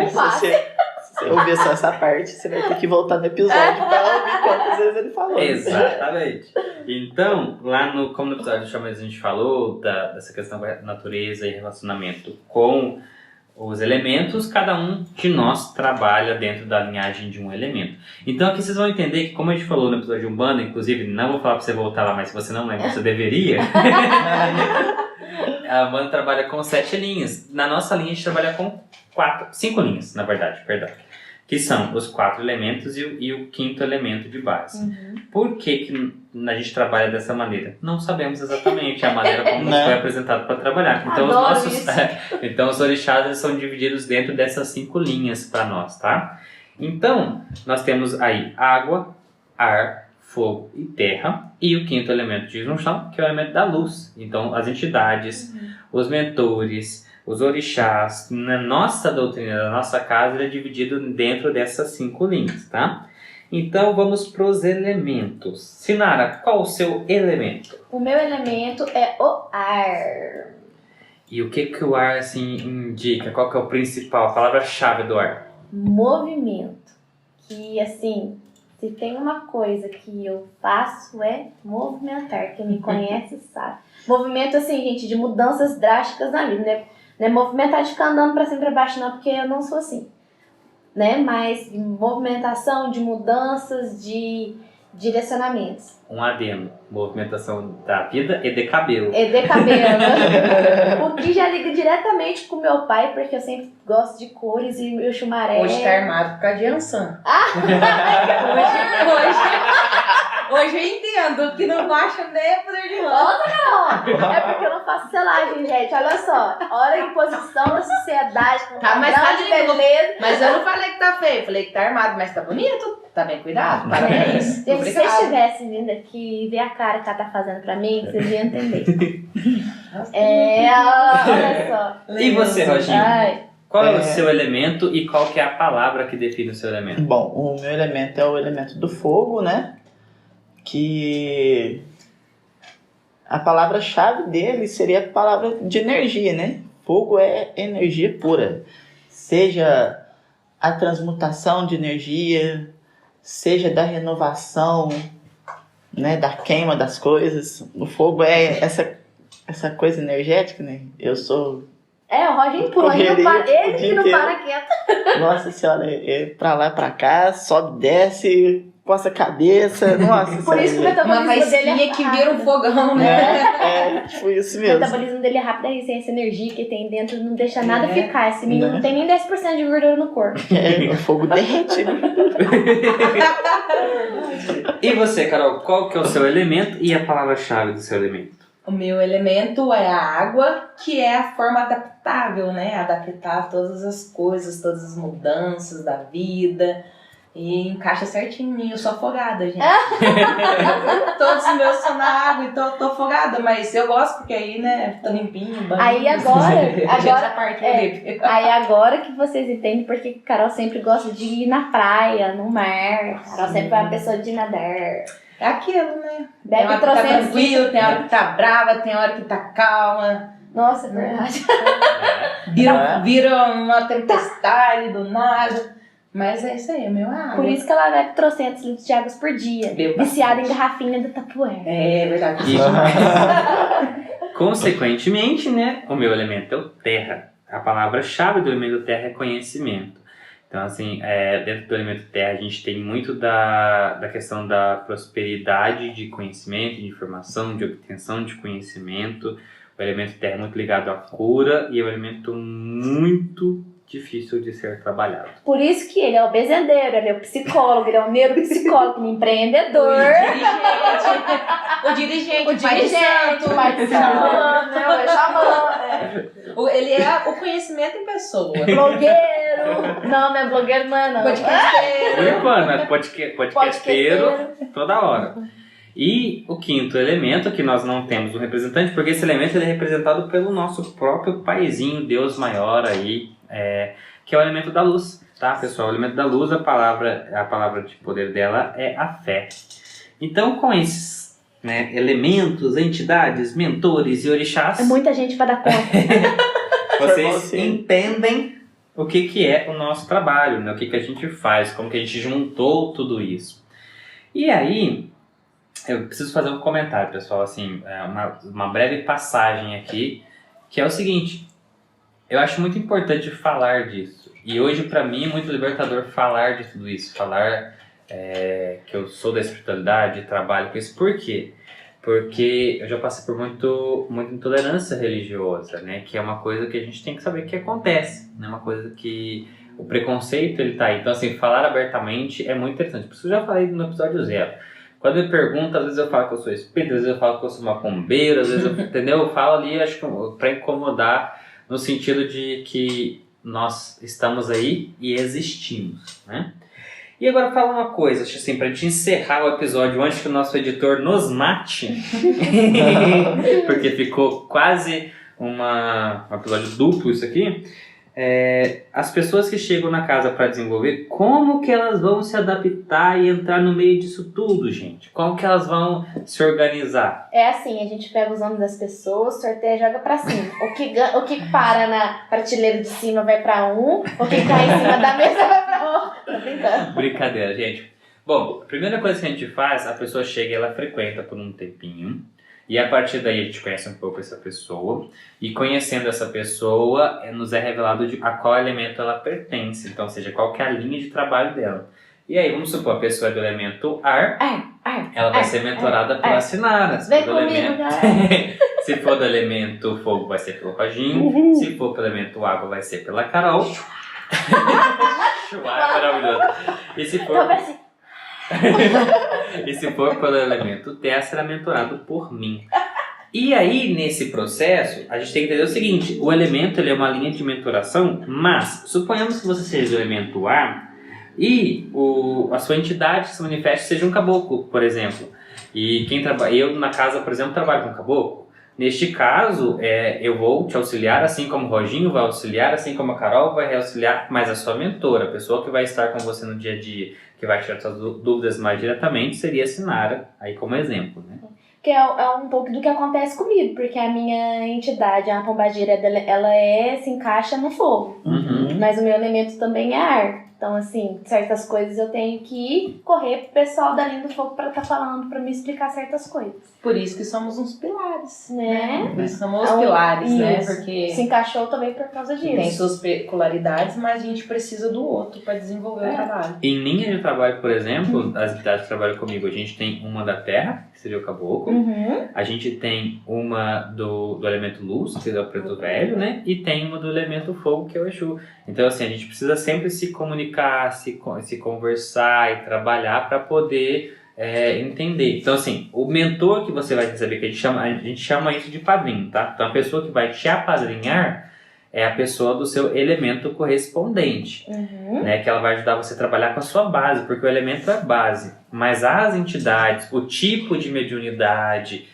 Se você ouvir só essa parte, você vai ter que voltar no episódio pra ouvir quantas vezes ele falou. Exatamente. Então, como no episódio do xamanismo a gente falou dessa questão da natureza e relacionamento com os elementos, cada um de nós trabalha dentro da linhagem de um elemento. Então aqui vocês vão entender que, como a gente falou no episódio de Umbanda, inclusive não vou falar pra você voltar lá, mas se você não lembra, você deveria. A Umbanda trabalha com 7 linhas. Na nossa linha a gente trabalha com 5 linhas, na verdade, perdão. Que são os 4 elementos e o 5º elemento de base. Por que a gente trabalha dessa maneira? Não sabemos exatamente a maneira como nos foi apresentado para trabalhar. Então, então os orixás eles são divididos dentro dessas 5 linhas para nós, tá? Então, nós temos aí água, ar, fogo e terra. E o 5º elemento de junção, que é o elemento da luz. Então, as entidades, os mentores, os orixás, na nossa doutrina, da nossa casa, ele é dividido dentro dessas 5 linhas, tá? Então, vamos para os elementos. Sinara, qual o seu elemento? O meu elemento é o ar. E o que o ar, assim, indica? Qual que é o principal, a palavra-chave do ar? Movimento. Que, assim, Se tem uma coisa que eu faço é movimentar. Quem me conhece sabe. Movimento, assim, gente, de mudanças drásticas na vida, né? Não é movimentar de ficar andando pra cima e pra baixo, não, porque eu não sou assim. Né? Mas de movimentação, de mudanças, de direcionamentos. Um adendo. Movimentação da vida e de cabelo. É de cabelo. O que já liga diretamente com meu pai, porque eu sempre gosto de cores e o chumaré. Hoje tá armado por causa de Ansan. Hoje eu entendo que não baixa nem poder de mão. Não, é porque eu não faço selagem, gente. Olha só. Olha a imposição da sociedade com Tá, mas padrão tá de lindo. beleza. Mas eu não falei que tá feio, falei que tá armado, mas tá bonito. Tá bem cuidado, parabéns. Gente, se vocês Obrigada. tivessem vindo aqui e ver a cara que ela tá fazendo pra mim, vocês iam entender. Olha só. E você, Roginho? Ai, Qual é o seu elemento e qual que é a palavra que define o seu elemento? Bom, o meu elemento é o elemento do fogo, né? Que a palavra-chave dele seria a palavra de energia, né? Fogo é energia pura. Seja a transmutação de energia, seja da renovação, né? Da queima das coisas. O fogo é essa coisa energética, né? Eu sou... o Roginho pula, ele que não para quieto. Nossa senhora, é pra lá, pra cá, sobe, desce, coça a cabeça, nossa Por isso que o senhora. Uma metabolismo dele é faísquinha que vira um rápido. fogão, né? Foi isso O mesmo. metabolismo dele é rápido, é isso, essa energia que tem dentro não deixa nada É. ficar. Esse menino Né? não tem nem 10% de gordura no corpo. O fogo derrete, né? E você, Carol, qual que é o seu elemento e a palavra-chave do seu elemento? O meu elemento é a água, que é a forma adaptável, né? Adaptar a todas as coisas, todas as mudanças da vida. E encaixa certinho em mim. Eu sou afogada, gente. Todos os meus são na água, então eu tô afogada. Mas eu gosto porque aí, né, tô limpinho, banho. Aí agora Essa parte, Felipe. Aí agora que vocês entendem porque Carol sempre gosta de ir na praia, no mar. Carol sempre é uma pessoa de nadar. É aquilo, né? Tem Bebe hora que tá trocentos tranquilo, tem hora que tá brava, tem hora que tá calma. Nossa, é verdade. Vira uma tempestade do nada. Mas é isso aí, meu água. Por isso que ela bebe trocentos litros de água por dia. Bebo Viciada em bastante. garrafinha do Tupperware. É verdade. E, consequentemente, né, o meu elemento é o terra. A palavra-chave do elemento terra é conhecimento. Então, assim, dentro do elemento terra, a gente tem muito da questão da prosperidade de conhecimento, de informação, de obtenção de conhecimento. O elemento terra é muito ligado à cura e é um elemento muito difícil de ser trabalhado. Por isso que ele é o bezendeiro, ele é o psicólogo, ele é o neuropsicólogo, o empreendedor. O dirigente, O dirigente, o pai de santo, né? O xamã, Ele é o conhecimento em pessoa. blogueiro. Não é blogueiro, não é não. Podcasteiro. Por enquanto, mas podcasteiro toda hora. E o quinto elemento, que nós não temos um representante, porque esse elemento ele é representado pelo nosso próprio paizinho, Deus maior aí, que é o elemento da luz, tá, pessoal? O elemento da luz, a palavra de poder dela é a fé. Então, com esses elementos, entidades, mentores e orixás, É muita gente pra dar conta. vocês entendem o que é o nosso trabalho, né? O que a gente faz, como que a gente juntou tudo isso. E aí, eu preciso fazer um comentário, pessoal, assim, uma breve passagem aqui, que é o seguinte: eu acho muito importante falar disso. E hoje, pra mim, é muito libertador falar de tudo isso, falar que eu sou da espiritualidade, trabalho com isso. Por quê? Porque eu já passei por muita intolerância religiosa, né? Que é uma coisa que a gente tem que saber que acontece, né? Uma coisa que o preconceito, ele tá aí. Então, assim, falar abertamente é muito interessante. Por isso eu já falei no episódio 0. Quando me perguntam, às vezes eu falo que eu sou espírita, às vezes eu falo que eu sou macumbeiro, às vezes entendeu? Eu falo ali, acho que pra incomodar, no sentido de que nós estamos aí e existimos, né? E agora fala uma coisa, assim, pra gente encerrar o episódio antes que o nosso editor nos mate, porque ficou quase um episódio duplo isso aqui. As pessoas que chegam na casa para desenvolver, como que elas vão se adaptar e entrar no meio disso tudo, gente? Como que elas vão se organizar? É assim, a gente pega os nomes das pessoas, sorteia e joga pra cima. O que para na prateleira de cima vai pra um, o que cai em cima da mesa vai pra outro. Tô brincando. Brincadeira, gente. Bom, a primeira coisa que a gente faz, a pessoa chega e ela frequenta por um tempinho. E a partir daí a gente conhece um pouco essa pessoa. E conhecendo essa pessoa, nos é revelado a qual elemento ela pertence. Então, ou seja, qual que é a linha de trabalho dela. E aí, vamos supor, a pessoa é do elemento ar. Ela vai ser mentorada pela Sinara. Vem comigo, galera. Se for do elemento fogo, vai ser pelo Roginho. Se for pelo elemento água, vai ser pela Carol. Chuá é maravilhoso. E se for... E se for pelo elemento terra, será mentorado por mim. E aí, nesse processo, a gente tem que entender o seguinte: o elemento ele é uma linha de mentoração, mas suponhamos que você seja do elemento ar e a sua entidade que se manifeste seja um caboclo, por exemplo. E eu, na casa, por exemplo, trabalho com caboclo. Neste caso, eu vou te auxiliar, assim como o Roginho vai auxiliar, assim como a Carol vai auxiliar, mas a sua mentora, a pessoa que vai estar com você no dia a dia, que vai tirar suas dúvidas mais diretamente, seria a Sinara, aí como exemplo, né? Que é um pouco do que acontece comigo, porque a minha entidade, a pombagira, ela se encaixa no fogo. Uhum. Mas o meu elemento também é ar. Então, assim, certas coisas eu tenho que correr pro pessoal da linha do fogo pra estar falando, pra me explicar certas coisas. Por isso que somos uns pilares, Né? Por isso somos os pilares, né? Isso. Porque Se encaixou também por causa disso. tem suas peculiaridades, mas a gente precisa do outro para desenvolver o trabalho. Em linha de trabalho, por exemplo, as entidades que trabalham comigo, a gente tem uma da terra, que seria o caboclo. Uhum. A gente tem uma do elemento luz, que é o preto velho, né? E tem uma do elemento fogo, que é o Exu. Então, assim, a gente precisa sempre se comunicar, se conversar e trabalhar para poder entender. Então, assim, o mentor que você vai receber, que a gente chama isso de padrinho, tá? Então, a pessoa que vai te apadrinhar é a pessoa do seu elemento correspondente, né? Que ela vai ajudar você a trabalhar com a sua base, porque o elemento é base. Mas as entidades, o tipo de mediunidade,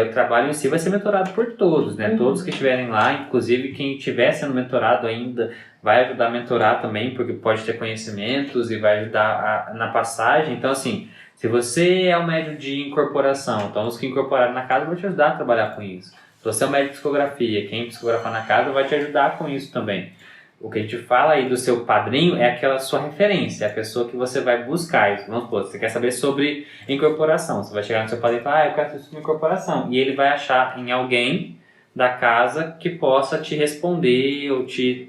o trabalho em si vai ser mentorado por todos, né? Todos que estiverem lá, inclusive quem estiver sendo mentorado ainda, vai ajudar a mentorar também, porque pode ter conhecimentos e vai ajudar na passagem. Então, assim, se você é um médium de incorporação, então os que incorporaram na casa vão te ajudar a trabalhar com isso. Se você é um médium de psicografia, quem psicografar na casa vai te ajudar com isso também. O que a gente fala aí do seu padrinho é aquela sua referência, é a pessoa que você vai buscar. Vamos supor, você quer saber sobre incorporação. Você vai chegar no seu padrinho e falar, eu quero saber sobre incorporação. E ele vai achar em alguém da casa que possa te responder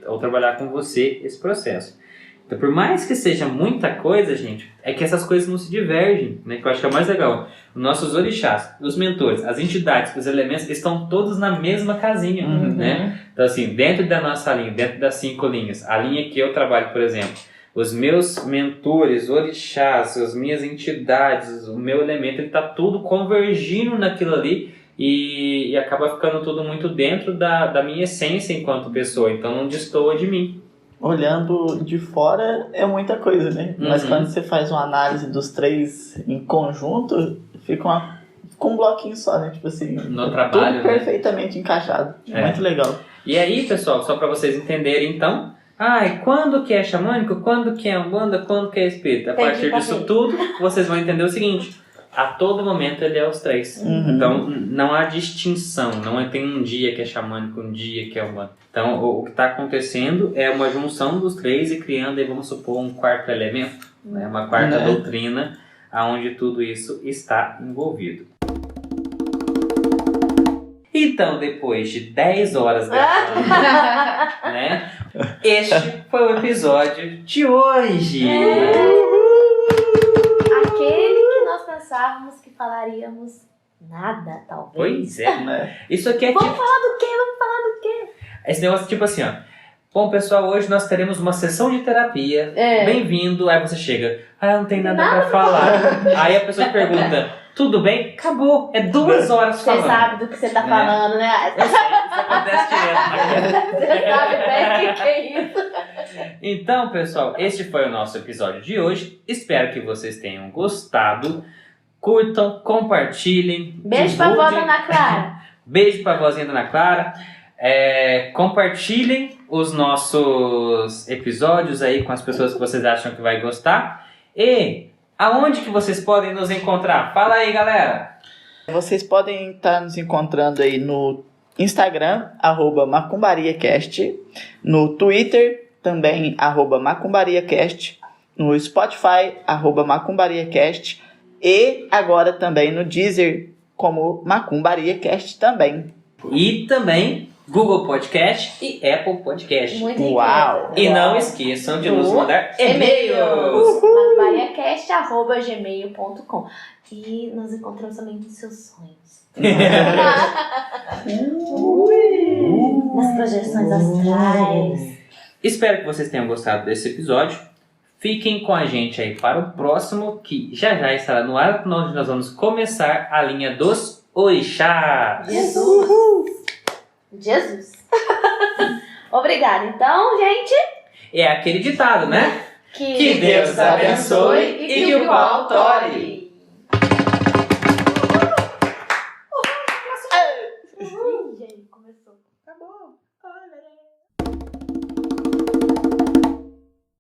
ou trabalhar com você esse processo. Então, por mais que seja muita coisa, gente, é que essas coisas não se divergem, né? Que eu acho que é o mais legal. Os nossos orixás, os mentores, as entidades, os elementos estão todos na mesma casinha, né? Então, assim, dentro da nossa linha, dentro das 5 linhas, a linha que eu trabalho, por exemplo, os meus mentores, orixás, as minhas entidades, o meu elemento, ele está tudo convergindo naquilo ali e acaba ficando tudo muito dentro da minha essência enquanto pessoa, então não destoa de mim. Olhando de fora é muita coisa, né? Mas quando você faz uma análise dos 3 em conjunto, fica um bloquinho só, né? Tipo assim, no trabalho, tudo perfeitamente encaixado. Muito legal. E aí, pessoal, só para vocês entenderem, então, quando que é xamânico, quando que é umbanda, quando que é espírita? A partir disso tudo, vocês vão entender o seguinte: a todo momento ele é os 3. Então, não há distinção, tem um dia que é xamânico, um dia que é umbanda. Então, o que está acontecendo é uma junção dos 3 e criando, vamos supor, um 4º elemento, né? Uma 4ª doutrina, onde tudo isso está envolvido. Então, depois de 10 horas gravando, né? Este foi o episódio de hoje. Aquele que nós pensávamos que falaríamos nada, talvez. Pois é, Né? Isso aqui é Vamos falar do quê? esse negócio tipo assim, ó. Bom, pessoal, hoje nós teremos uma sessão de terapia. Bem-vindo. Aí você chega, não tem nada pra falar. Aí a pessoa pergunta, tudo bem? Acabou. É 2 horas falando. Você sabe do que você tá falando, né? Eu sei, isso acontece direto. Você sabe bem o que é isso. Então, pessoal, este foi o nosso episódio de hoje. Espero que vocês tenham gostado. Curtam, compartilhem. Beijo pra vó da Ana Clara. Beijo pra vozinha da Ana Clara. Compartilhem os nossos episódios aí com as pessoas que vocês acham que vai gostar. E aonde que vocês podem nos encontrar? Fala aí, galera! Vocês podem estar nos encontrando aí no Instagram, @macumbariacast, no Twitter, também @macumbariacast, no Spotify, @MacumbariaCast, e agora também no Deezer, como MacumbariaCast também. E também Google Podcast e Apple Podcast. Muito Uau! riqueza. E não esqueçam de nos mandar E-mails. e-mails. macubariacast@gmail.com. E nos encontramos também nos seus sonhos. Nas projeções astrais. Espero que vocês tenham gostado desse episódio. Fiquem com a gente aí para o próximo, que já estará no ar, onde nós vamos começar a linha dos orixás. Jesus. Obrigada. Então, gente, É aquele ditado, né? que Deus abençoe e que o pau tore. Ih, gente, começou.